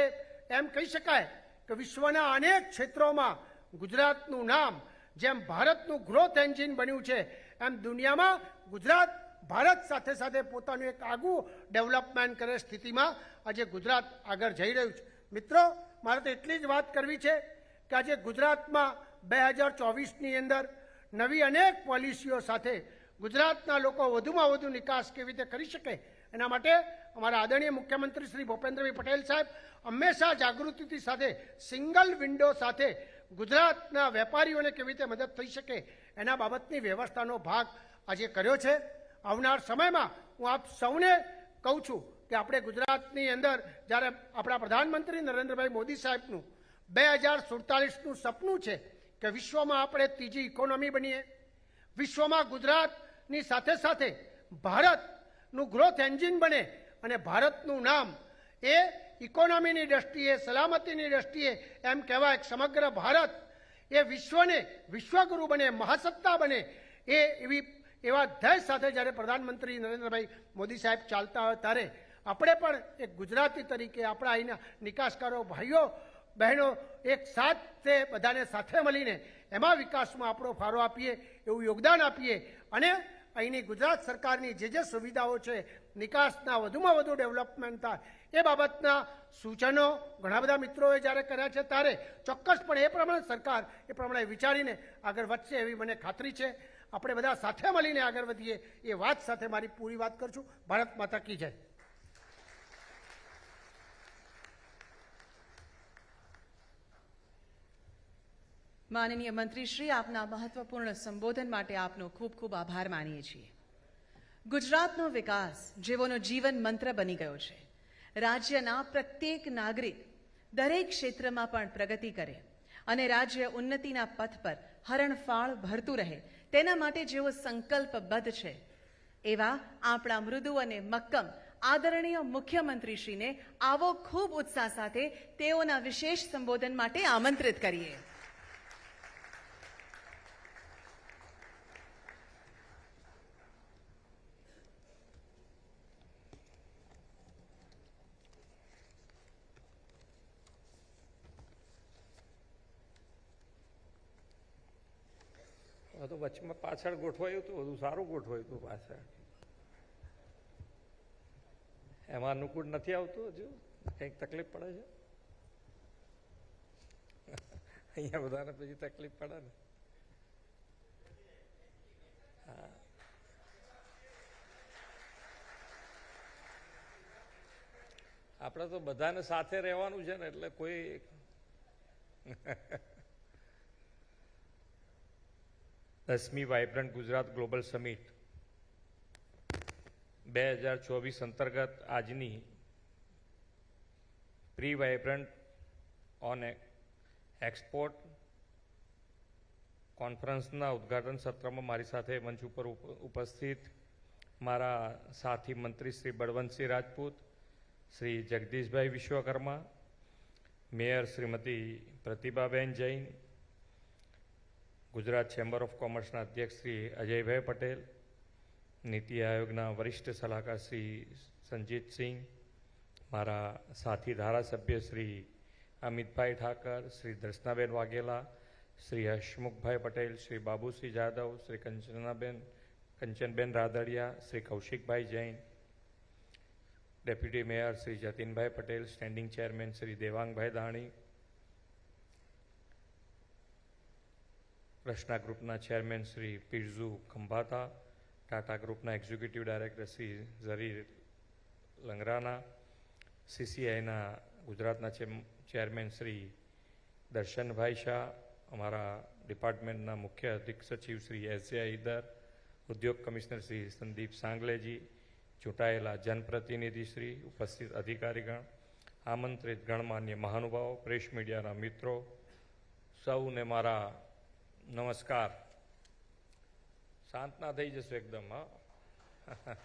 એમ કહી શકાય કે વિશ્વના અનેક ક્ષેત્રોમાં ગુજરાતનું નામ જેમ ભારતનું ગ્રોથ એન્જિન બન્યું છે, એમ દુનિયામાં ગુજરાત ભારત સાથે સાથે પોતાનું એક આગવું ડેવલપમેન્ટ કરે સ્થિતિમાં આજે ગુજરાત આગળ જઈ રહ્યું છે. મિત્રો, મારે તો એટલી જ વાત કરવી છે કે આજે ગુજરાતમાં 2024ની અંદર નવી અનેક પોલિસીઓ સાથે ગુજરાતના લોકો વધુમાં વધુ નિકાસ કેવી રીતે કરી શકે એના માટે અમારા આદરણીય મુખ્યમંત્રી શ્રી ભૂપેન્દ્રભાઈ પટેલ સાહેબ હંમેશા જાગૃતિથી સાથે સિંગલ વિન્ડો સાથે ગુજરાતના વેપારીઓને કેવી રીતે મદદ થઈ શકે એના બાબતની વ્યવસ્થાનો ભાગ આજે કર્યો છે. આવનાર સમયમાં હું આપ સૌને કહું છું કે આપણે ગુજરાતની અંદર જ્યારે આપણા પ્રધાનમંત્રી નરેન્દ્રભાઈ મોદી સાહેબનું 2047નું સપનું છે કે વિશ્વમાં આપણે ત્રીજી ઇકોનોમી બનીએ, વિશ્વમાં ગુજરાતની સાથે સાથે ભારતનું ગ્રોથ એન્જિન બને અને ભારતનું નામ એ ઇકોનોમીની દ્રષ્ટિએ, સલામતીની દ્રષ્ટિએ એમ કહેવાય કે સમગ્ર ભારત એ વિશ્વને વિશ્વગુરુ બને, મહાસત્તા બને એવા ધ્યેય સાથે જ્યારે પ્રધાનમંત્રી નરેન્દ્રભાઈ મોદી સાહેબ ચાલતા હોય ત્યારે આપણે પણ એક ગુજરાતી તરીકે આપણા અહીંના નિકાસકારો ભાઈઓ બહેનો એક સાથે બધાને સાથે મળીને એમાં વિકાસમાં આપણો ફાળો આપીએ, એવું યોગદાન આપીએ અને અહીંની ગુજરાત સરકારની જે સુવિધાઓ છે નિકાસના વધુમાં વધુ ડેવલપમેન્ટ થાય એ બાબતના સૂચનો ઘણા બધા મિત્રોએ જ્યારે કર્યા છે ત્યારે ચોક્કસપણે એ પ્રમાણે સરકાર એ પ્રમાણે વિચારીને આગળ વધશે એવી મને ખાતરી છે. આપણે બધા સાથે મળીને આગળ વધીએ એ વાત સાથે મારી પૂરી વાત કરું છું. ભારત માતા કી જય. માનનીય મંત્રી શ્રી, આપના મહત્વપૂર્ણ સંબોધન માટે આપનો ખૂબ ખૂબ આભાર માનીએ છીએ. ગુજરાતનો વિકાસ જેવોનો જીવન મંત્ર બની ગયો છે. રાજ્યના પ્રત્યેક નાગરિક દરેક ક્ષેત્રમાં પણ પ્રગતિ કરે અને રાજ્ય ઉન્નતિના પથ પર હરણફાળ ભરતું રહે તેના માટે જેઓ સંકલ્પબદ્ધ છે એવા આપણા મૃદુ અને મક્કમ આદરણીય મુખ્યમંત્રીશ્રીને આવો ખૂબ ઉત્સાહ સાથે તેઓના વિશેષ સંબોધન માટે આમંત્રિત કરીએ. તો વચમાં પાછળ ગોઠવાયું હતું, બધું સારું ગોઠવાયું હતું પાછળ. એમાં અનુકૂળ નથી આવતું, હજુ કંઈક તકલીફ પડે છે. અહીંયા બધાને પછી તકલીફ પડે ને. હા, આપણે તો બધાને સાથે રહેવાનું છે ને, એટલે કોઈ 10મી વાઇબ્રન્ટ ગુજરાત ગ્લોબલ સમિટ 2024 અંતર્ગત આજની પ્રી વાઇબ્રન્ટ ઓન એક્સપોર્ટ કોન્ફરન્સના ઉદ્ઘાટન સત્રમાં મારી સાથે મંચ ઉપર ઉપસ્થિત મારા સાથી મંત્રી Shri Balvantsinh Rajput, Shri Jagdishbhai Vishwakarma, mayor Shrimati Pratibhaben Jain, Gujarat chamber of કોમર્સના અધ્યક્ષ શ્રી અજયભાઈ પટેલ, નીતિ આયોગના વરિષ્ઠ સલાહકાર શ્રી સંજીતસિંહ, મારા સાથી ધારાસભ્ય શ્રી અમિતભાઈ ઠાકર, શ્રી દર્શનાબેન વાઘેલા, શ્રી હસમુખભાઈ પટેલ, શ્રી બાબુસિંહ જાદવ, શ્રી કંચનબેન રાદડિયા, શ્રી કૌશિકભાઈ જૈન, ડેપ્યુટી મેયર શ્રી જતીનભાઈ પટેલ, સ્ટેન્ડિંગ ચેરમેન શ્રી દેવાંગભાઈ દાણી, રચના ગ્રુપના ચેરમેન શ્રી પિરઝુ ખંભાતા, ટાટા ગ્રુપના એક્ઝિક્યુટિવ ડાયરેક્ટર શ્રી ઝરીર લંગરાના, સીસીઆઈના ગુજરાતના ચેરમેન શ્રી દર્શનભાઈ શાહ, અમારા ડિપાર્ટમેન્ટના મુખ્ય અધિક સચિવ શ્રી એસ.જે. ઈદર, ઉદ્યોગ કમિશનર શ્રી સંદીપ સાંગલેજી, ચૂંટાયેલા જનપ્રતિનિધિશ્રી, ઉપસ્થિત અધિકારીગણ, આમંત્રિત ગણમાન્ય મહાનુભાવો, પ્રેસ મીડિયાના મિત્રો, સૌને મારા નમસ્કાર. શાંત ના થઈ જશો એકદમ. હા,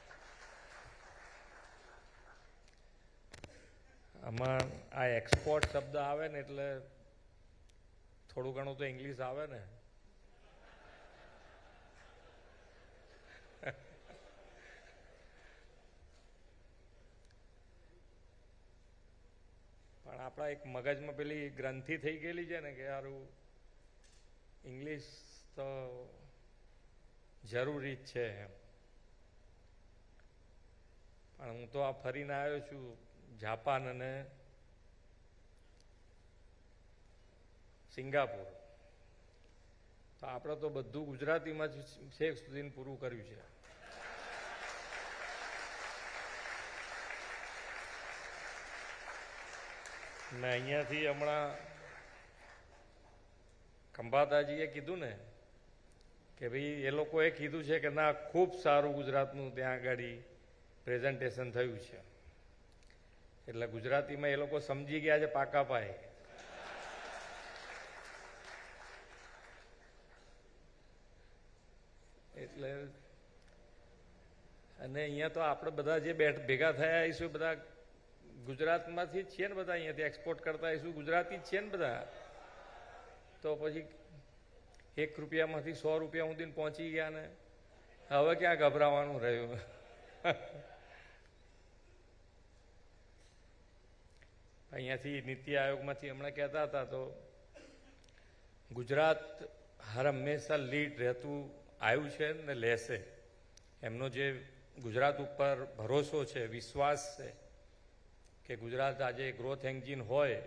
આમાં આ એક્સપોર્ટ શબ્દ આવે ને એટલે થોડું ઘણું તો ઇંગ્લિશ આવે ને. પણ આપણા એક મગજમાં પેલી ગ્રંથિ થઈ ગયેલી છે ને કે યારું ઇંગ્લિશ તો જરૂરી જ છે એમ. પણ હું તો આ ફરીને આવ્યો છું જાપાન અને સિંગાપુર, તો આપણે તો બધું ગુજરાતીમાં જ છેક સુધી પૂરું કર્યું છે. મેં અહીંયાથી હમણાં ખંભાતાજીએ કીધું ને કે ભાઈ એ લોકોએ કીધું છે કે ના ખૂબ સારું ગુજરાતનું ત્યાં આગળ પ્રેઝન્ટેશન થયું છે, એટલે ગુજરાતીમાં એ લોકો સમજી ગયા છે પાકા પાયે. એટલે અને અહીંયા તો આપણે બધા જે ભેગા થયા આવીશું બધા ગુજરાતમાંથી જ છીએ ને, બધા અહીંયાથી એક્સપોર્ટ કરતા આવીશું ગુજરાતી જ છીએ ને બધા. તો પછી 1 રૂપિયામાંથી 100 રૂપિયા સુધી પહોંચી ગયા ને હવે ક્યાં ગભરાવાનું રહ્યું. અહીંયાથી નીતિ આયોગમાંથી હમણાં કહેતા હતા તો ગુજરાત હર હંમેશા લીડ રહેતું આવ્યું છે ને લેશે. એમનો જે ગુજરાત ઉપર ભરોસો છે, વિશ્વાસ છે કે ગુજરાત આજે ગ્રોથ એન્જિન હોય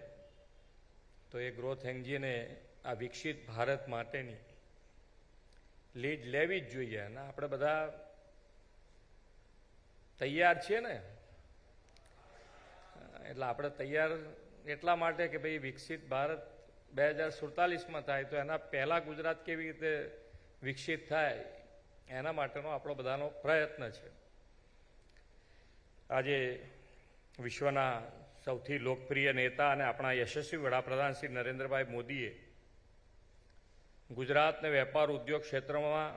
તો એ ગ્રોથ એન્જિને આ વિકસિત ભારત માટેની લીડ લેવી જ જોઈએ. અને આપણે બધા તૈયાર છીએ ને, એટલે આપણે તૈયાર એટલા માટે કે ભાઈ વિકસિત ભારત 2047માં થાય તો એના પહેલાં ગુજરાત કેવી રીતે વિકસિત થાય એના માટેનો આપણો બધાનો પ્રયત્ન છે. આજે વિશ્વના સૌથી લોકપ્રિય નેતા અને આપણા યશસ્વી વડાપ્રધાન શ્રી નરેન્દ્રભાઈ મોદીએ ગુજરાતને વેપાર ઉદ્યોગ ક્ષેત્રમાં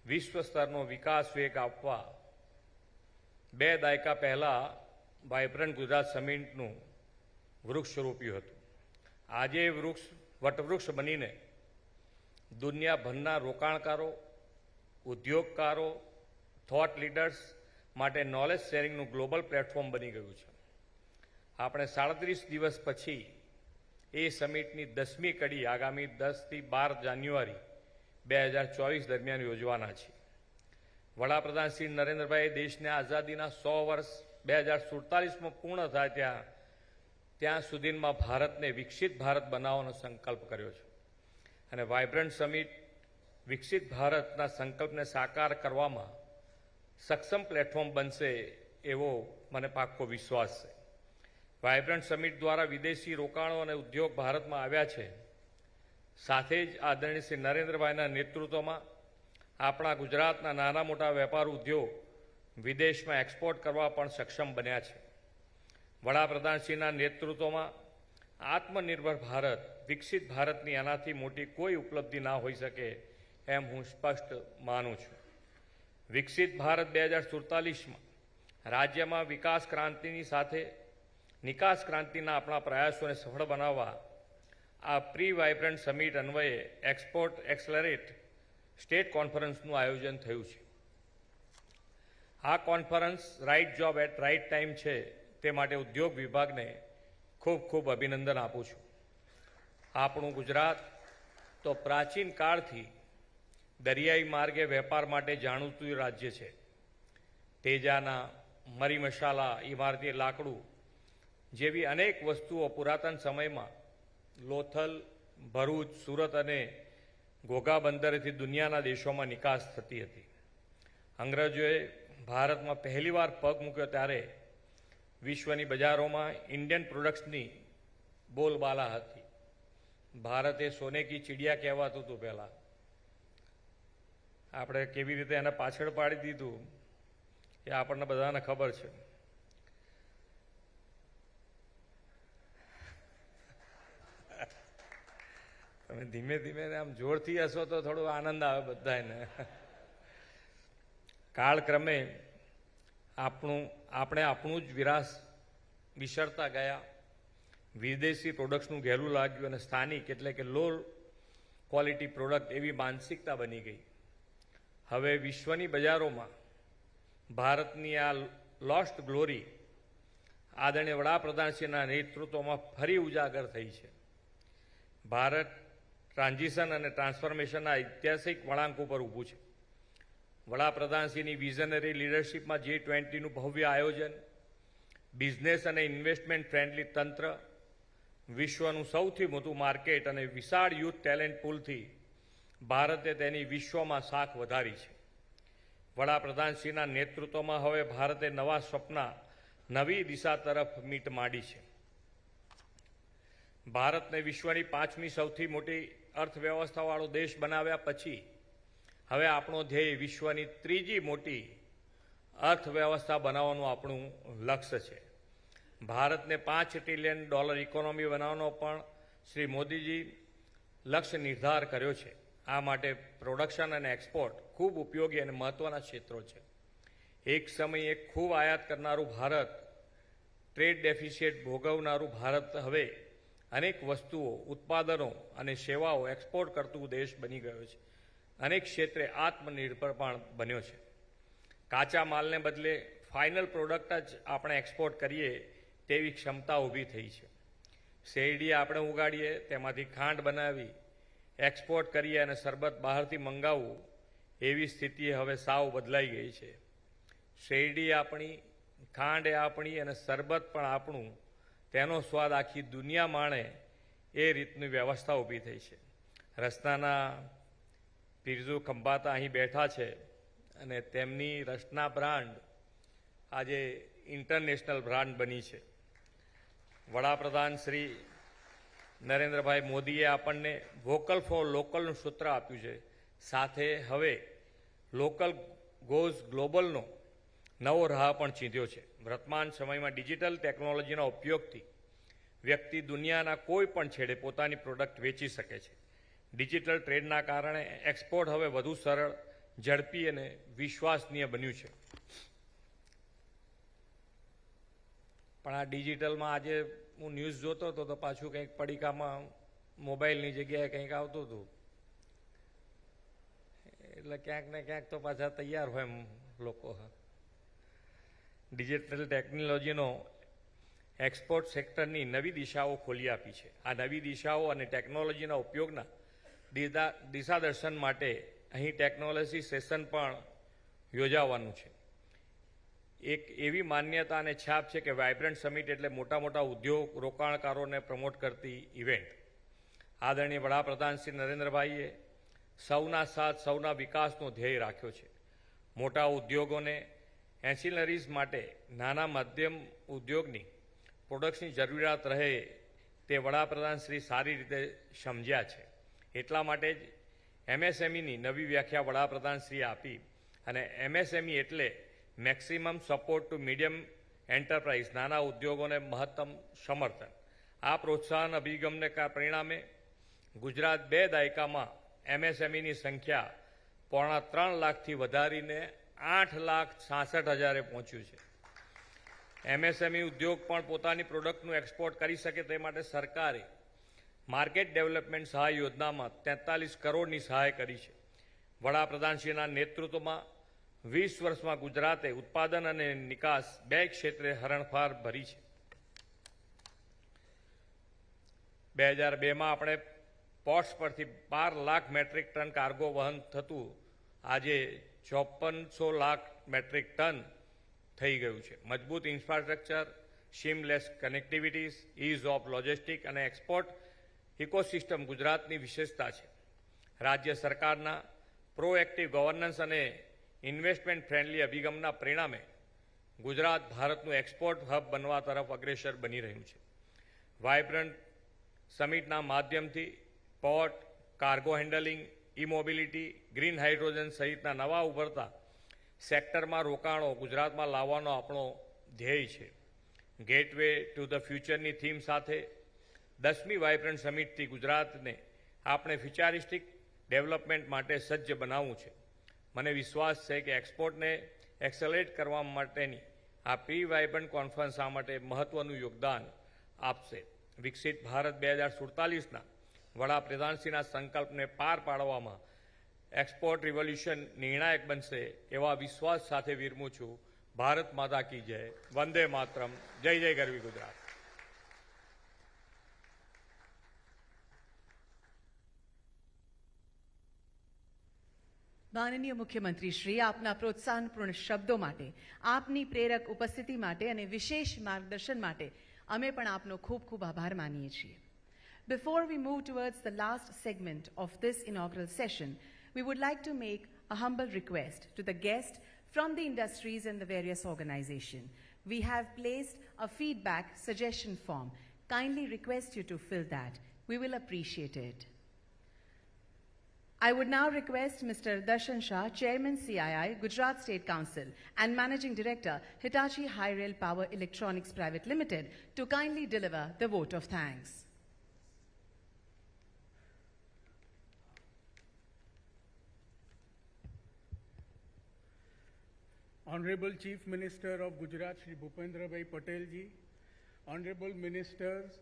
વિશ્વ સ્તરનો વિકાસ વેગ આપવા 2 દાયકા પહેલાં વાઇબ્રન્ટ ગુજરાત સમિટનું વૃક્ષ રોપ્યું હતું. આજે વટવૃક્ષ બનીને દુનિયાભરના રોકાણકારો, ઉદ્યોગકારો, થોટ લીડર્સ માટે નોલેજ શેરિંગનું ગ્લોબલ પ્લેટફોર્મ બની ગયું છે. આપણે 37 દિવસ પછી એ સમિટની 10મી કડી આગામી 10 થી 12 જાન્યુઆરી 2024 દરમિયાન યોજવાના છે. વડાપ્રધાન શ્રી નરેન્દ્રભાઈ દેશને આઝાદીના 100 વર્ષ 2047માં પૂર્ણ થાય ત્યાં સુધીમાં ભારતને વિકસિત ભારત બનાવવાનો સંકલ્પ કર્યો છે અને વાઇબ્રન્ટ સમિટ વિકસિત ભારતના સંકલ્પને સાકાર કરવામાં સક્ષમ પ્લેટફોર્મ બનશે એવો મને પાક્કો વિશ્વાસ છે. વાઇબ્રન્ટ સમિટ દ્વારા વિદેશી રોકાણો અને ઉદ્યોગ ભારતમાં આવ્યા છે. સાથે જ આદરણીય શ્રી નરેન્દ્રભાઈના નેતૃત્વમાં આપણા ગુજરાતના નાના મોટા વેપાર ઉદ્યોગ વિદેશમાં એક્સપોર્ટ કરવા પણ સક્ષમ બન્યા છે. વડાપ્રધાનશ્રીના નેતૃત્વમાં આત્મનિર્ભર ભારત વિકસિત ભારતની આનાથી મોટી કોઈ ઉપલબ્ધિ ના હોઈ શકે એમ હું સ્પષ્ટ માનું છું. વિકસિત ભારત 2047માં રાજ્યમાં વિકાસ ક્રાંતિની સાથે નિકાસ ક્રાંતિના આપણા પ્રયાસોને સફળ બનાવવા આ પ્રી વાઇબ્રન્ટ સમિટ અન્વયે ExportEXCELerate સ્ટેટ કોન્ફરન્સનું આયોજન થયું છે. આ conference right job at right time છે તે માટે ઉદ્યોગ વિભાગને ખૂબ ખૂબ અભિનંદન આપું છું. આપણું ગુજરાત તો પ્રાચીન કાળથી દરિયાઈ માર્ગે વેપાર માટે જાણીતું રાજ્ય છે. તેજાના, મરી મસાલા, ઇમારતી લાકડું જેવી અનેક વસ્તુઓ પુરાતન સમયમાં લોથલ, ભરૂચ, સુરત અને ઘોઘા બંદરેથી દુનિયાના દેશોમાં નિકાસ થતી હતી. અંગ્રેજોએ ભારતમાં પહેલીવાર પગ મૂક્યો ત્યારે વિશ્વની બજારોમાં ઇન્ડિયન પ્રોડક્ટ્સની બોલબાલા હતી. ભારતે સોને કી ચીડિયા કહેવાતું હતું પહેલાં. આપણે કેવી રીતે એને પાછળ પાડી દીધું એ આપણને બધાને ખબર છે. તમે ધીમે ધીમે આમ જોરથી હશો તો થોડો આનંદ આવે બધાને. કાળક્રમે આપણે આપણું જ વિસરતા ગયા. વિદેશી પ્રોડક્ટ્સનું ઘેલું લાગ્યું અને સ્થાનિક એટલે કે લો ક્વોલિટી પ્રોડક્ટ એવી માનસિકતા બની ગઈ. હવે વિશ્વની બજારોમાં ભારતની આ લોસ્ટ ગ્લોરી આદરણીય વડાપ્રધાનશ્રીના નેતૃત્વમાં ફરી ઉજાગર થઈ છે. ભારત ટ્રાન્ઝિશન અને ટ્રાન્સફોર્મેશનના ઐતિહાસિક વળાંક ઉપર ઊભું છે. વડાપ્રધાનશ્રીની વિઝનરી લીડરશિપમાં G20નું ભવ્ય આયોજન, બિઝનેસ અને ઇન્વેસ્ટમેન્ટ ફ્રેન્ડલી તંત્ર, વિશ્વનું સૌથી મોટું માર્કેટ અને વિશાળ યુથ ટેલેન્ટ પૂલથી ભારતે તેની વિશ્વમાં શાખ વધારી છે. વડાપ્રધાનશ્રીના નેતૃત્વમાં હવે ભારતે નવા સપના, નવી દિશા તરફ મીટ માંડી છે. ભારતને વિશ્વની 5મી સૌથી મોટી અર્થવ્યવસ્થાવાળો દેશ બનાવ્યા પછી હવે આપણો ધ્યેય વિશ્વની 3જી મોટી અર્થવ્યવસ્થા બનાવવાનું આપણું લક્ષ્ય છે. ભારતને $5 ટ્રિલિયન ઇકોનોમી બનાવવાનો પણ શ્રી મોદીજી લક્ષ્ય નિર્ધાર કર્યો છે. આ માટે પ્રોડક્શન અને એક્સપોર્ટ ખૂબ ઉપયોગી અને મહત્ત્વના ક્ષેત્રો છે. એક સમયે ખૂબ આયાત કરનારું ભારત, ટ્રેડ ડેફિસિટ ભોગવનારું ભારત હવે અનેક વસ્તુઓ, ઉત્પાદનો અને સેવાઓ એક્સપોર્ટ કરતું દેશ બની ગયો છે. અનેક ક્ષેત્રે આત્મનિર્ભર પણ બન્યો છે. કાચા માલને બદલે ફાઇનલ પ્રોડક્ટ જ આપણે એક્સપોર્ટ કરીએ તેવી ક્ષમતા ઊભી થઈ છે. શેરડી આપણે ઉગાડીએ, તેમાંથી ખાંડ બનાવી એક્સપોર્ટ કરીએ અને શરબત બહારથી મંગાવવું એવી સ્થિતિ હવે સાવ બદલાઈ ગઈ છે. શેરડી આપણી, ખાંડ એ આપણી અને શરબત પણ આપણું, તેનો સ્વાદ આખી દુનિયા માણે એ રીતની વ્યવસ્થા ઊભી થઈ છે. રસનાના પીરજુ ખંભાતા અહીં બેઠા છે અને તેમની રસના બ્રાન્ડ આજે ઇન્ટરનેશનલ બ્રાન્ડ બની છે. વડાપ્રધાન શ્રી નરેન્દ્રભાઈ મોદીએ આપણને વોકલ ફોર લોકલનું સૂત્ર આપ્યું છે. સાથે હવે લોકલ ગોઝ ગ્લોબલનો નવો રાહ પણ ચીંધ્યો છે. વર્તમાન સમયમાં ડિજિટલ ટેકનોલોજીના ઉપયોગથી વ્યક્તિ દુનિયાના કોઈ પણ છેડે પોતાની પ્રોડક્ટ વેચી શકે છે. ડિજિટલ ટ્રેડના કારણે એક્સપોર્ટ હવે વધુ સરળ, ઝડપી અને વિશ્વસનીય બન્યું છે. પણ આ ડિજિટલમાં આજે હું ન્યૂઝ જોતો હતો તો પાછું કંઈક પડીકામાં મોબાઈલની જગ્યાએ કંઈક આવતું હતું. એટલે ક્યાંક ને ક્યાંક તો પાછા તૈયાર હોય એમ લોકો. ડિજિટલ ટેકનોલોજીનો એક્સપોર્ટ સેક્ટરની નવી દિશાઓ ખોલી આપી છે. આ નવી દિશાઓ અને ટેકનોલોજીના ઉપયોગના દિશાદર્શન માટે અહીં ટેકનોલોજી સેશન પણ યોજાવાનું છે. એક એવી માન્યતા અને છાપ છે કે વાઇબ્રન્ટ સમિટ એટલે મોટા મોટા ઉદ્યોગ રોકાણકારોને પ્રમોટ કરતી ઇવેન્ટ. આદરણીય વડાપ્રધાન શ્રી નરેન્દ્રભાઈએ સૌના સાથ સૌના વિકાસનો ધ્યેય રાખ્યો છે. મોટા ઉદ્યોગોને એન્સિલરીઝ માટે નાના મધ્યમ ઉદ્યોગની પ્રોડક્ટ્સની જરૂરિયાત રહે તે વડાપ્રધાન શ્રી સારી રીતે સમજ્યા છે. એટલા માટે જ એમએસએમઈની નવી વ્યાખ્યા વડાપ્રધાન શ્રીએ આપી અને એમએસએમઈ એટલે maximum support to medium enterprise, નાના ઉદ્યોગોને મહત્તમ સમર્થન. આ પ્રોત્સાહન અભિગમને પરિણામે ગુજરાત 2 દાયકામાં એમએસએમઈની સંખ્યા 3.25 લાખથી વધારીને 8,66,000 પહોંચ્યું છે. એમએસએમઈ ઉદ્યોગ પણ પોતાની પ્રોડક્ટનું એક્સપોર્ટ કરી શકે તે માટે સરકારે માર્કેટ ડેવલપમેન્ટ સહાય યોજનામાં 43 કરોડની સહાય કરી છે. વડાપ્રધાનશ્રીના નેતૃત્વમાં 20 વર્ષમાં ગુજરાતે ઉત્પાદન અને નિકાસ 2 ક્ષેત્રે હરણફાળ ભરી છે. 2002માં આપણે પોર્ટ્સ પરથી 12 લાખ મેટ્રિક ટન કાર્ગો વહન થતું આજે 5400 લાખ મેટ્રિક ટન થઈ ગયું છે. મજબૂત infrastructure, seamless connectivities, ease of logistic અને એક્સપોર્ટ ઇકોસિસ્ટમ ગુજરાતની વિશેષતા છે. રાજ્ય સરકારના પ્રોએક્ટિવ ગવર્નન્સ અને ઇન્વેસ્ટમેન્ટ ફ્રેન્ડલી અભિગમના પરિણામે ગુજરાત ભારતનું એક્સપોર્ટ હબ બનવા તરફ અગ્રેસર બની રહ્યું છે. વાઇબ્રન્ટ સમિટના માધ્યમથી પોર્ટ, કાર્ગો હેન્ડલિંગ, ઈ મોબિલિટી, ગ્રીન હાઇડ્રોજન સહિતના નવા ઉભરતા સેક્ટરમાં રોકાણો ગુજરાતમાં લાવવાનો આપણો ધ્યેય છે. ગેટવે ટુ ધ ફ્યુચરની થીમ સાથે 10મી વાઇબ્રન્ટ સમિટથી ગુજરાતને આપણે ફ્યુચરિસ્ટિક ડેવલપમેન્ટ માટે સજ્જ બનાવવું છે. મને વિશ્વાસ છે કે એક્સપોર્ટને એક્સેલરેટ કરવા માટેની આ પ્રી વાઇબ્રન્ટ કોન્ફરન્સ આ માટે મહત્વનું યોગદાન આપશે. વિકસિત ભારત 2047ના વડાપ્રધાનશ્રીના સંકલ્પને પાર પાડવામાં એક્સપોર્ટ રિવોલ્યુશન નિર્ણાયક બનશે એવા વિશ્વાસ સાથે વિરમું છું. ભારત માતા કી જય. વંદે માતરમ. જય જય ગરવી ગુજરાત. માનનીય મુખ્યમંત્રી શ્રી, આપના પ્રોત્સાહનપૂર્ણ શબ્દો માટે, આપની પ્રેરક ઉપસ્થિતિ માટે અને વિશેષ માર્ગદર્શન માટે અમે પણ આપનો ખૂબ ખૂબ આભાર માનીએ છીએ. Before we move towards the last segment of this inaugural session, we would like to make a humble request to the guests from the industries and the various organizations. We have placed a feedback suggestion form. Kindly request you to fill that. We will appreciate it. I would now request Mr. Darshan Shah, Chairman CII, Gujarat State Council, and Managing Director, Hitachi High Rail Power Electronics Private Limited, to kindly deliver the vote of thanks. Honorable Chief Minister of Gujarat, Shri Bhupendra Bhai Patel ji, Honorable Ministers,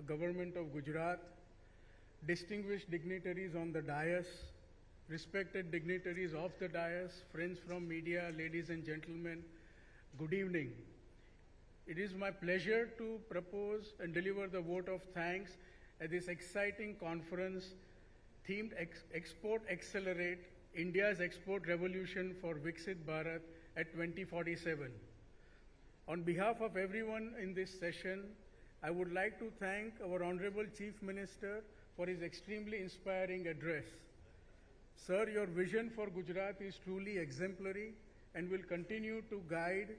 Government of Gujarat, distinguished dignitaries on the dais, respected dignitaries of the dais, friends from media, ladies and gentlemen, good evening. It is my pleasure to propose and deliver the vote of thanks at this exciting conference themed ExportEXCELerate, India's Export Revolution for Viksit Bharat at 2047. On behalf of everyone in this session, I would like to thank our Honorable Chief Minister for his extremely inspiring address. Sir, your vision for Gujarat is truly exemplary and will continue to guide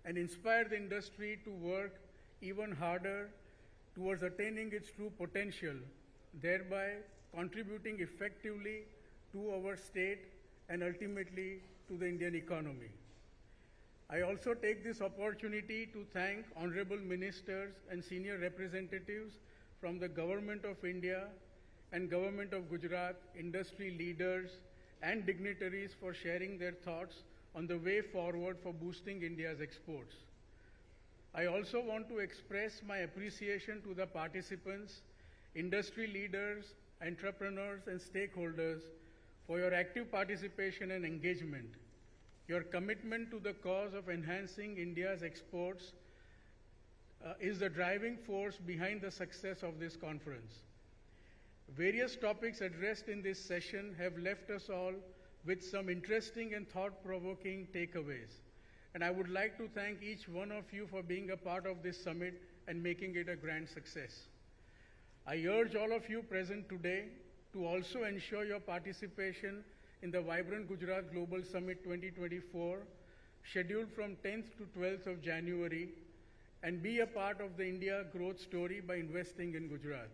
and inspire the industry to work even harder towards attaining its true potential, thereby contributing effectively to our state and ultimately to the Indian economy. I also take this opportunity to thank honorable ministers and senior representatives from the Government of India and Government of Gujarat, industry leaders and dignitaries for sharing their thoughts on the way forward for boosting India's exports. I also want to express my appreciation to the participants, industry leaders, entrepreneurs and stakeholders for your active participation and engagement. Your commitment to the cause of enhancing India's exports is the driving force behind the success of this conference. Various topics addressed in this session have left us all with some interesting and thought-provoking takeaways. And I would like to thank each one of you for being a part of this summit and making it a grand success. I urge all of you present today to also ensure your participation in the Vibrant Gujarat Global Summit 2024, scheduled from 10th to 12th of January, and be a part of the India growth story by investing in Gujarat.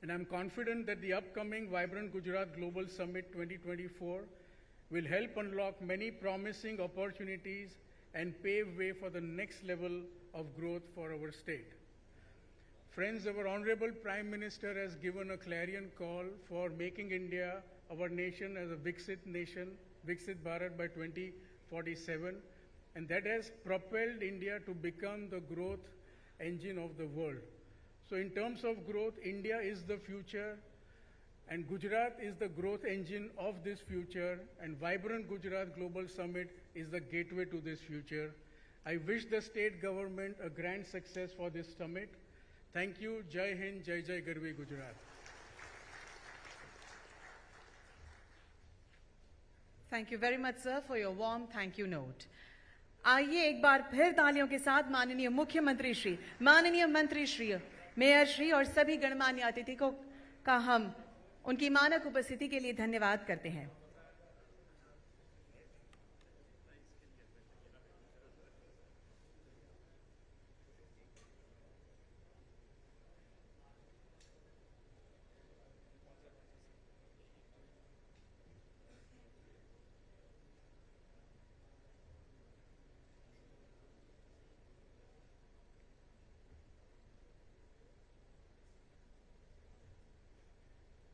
And I'm confident that the upcoming Vibrant Gujarat Global Summit 2024 will help unlock many promising opportunities and pave way for the next level of growth for our state. Friends, our Honorable Prime Minister has given a clarion call for making India, our nation, as a Viksit nation, Viksit Bharat by 2047, and that has propelled India to become the growth engine of the world. So in terms of growth, India is the future, and Gujarat is the growth engine of this future, and Vibrant Gujarat Global Summit is the gateway to this future. I wish the state government a grand success for this summit. Thank you. Jai Hind, Jai Jai Garvi Gujarat. Thank you very much, sir, for your warm thank you note. आइए एक बार फिर तालियों के साथ माननीय मुख्यमंत्री श्री, माननीय मंत्री श्री, मेयर श्री और सभी गणमान्य अतिथियों का हम उनकी मानक उपस्थिति के लिए धन्यवाद करते हैं।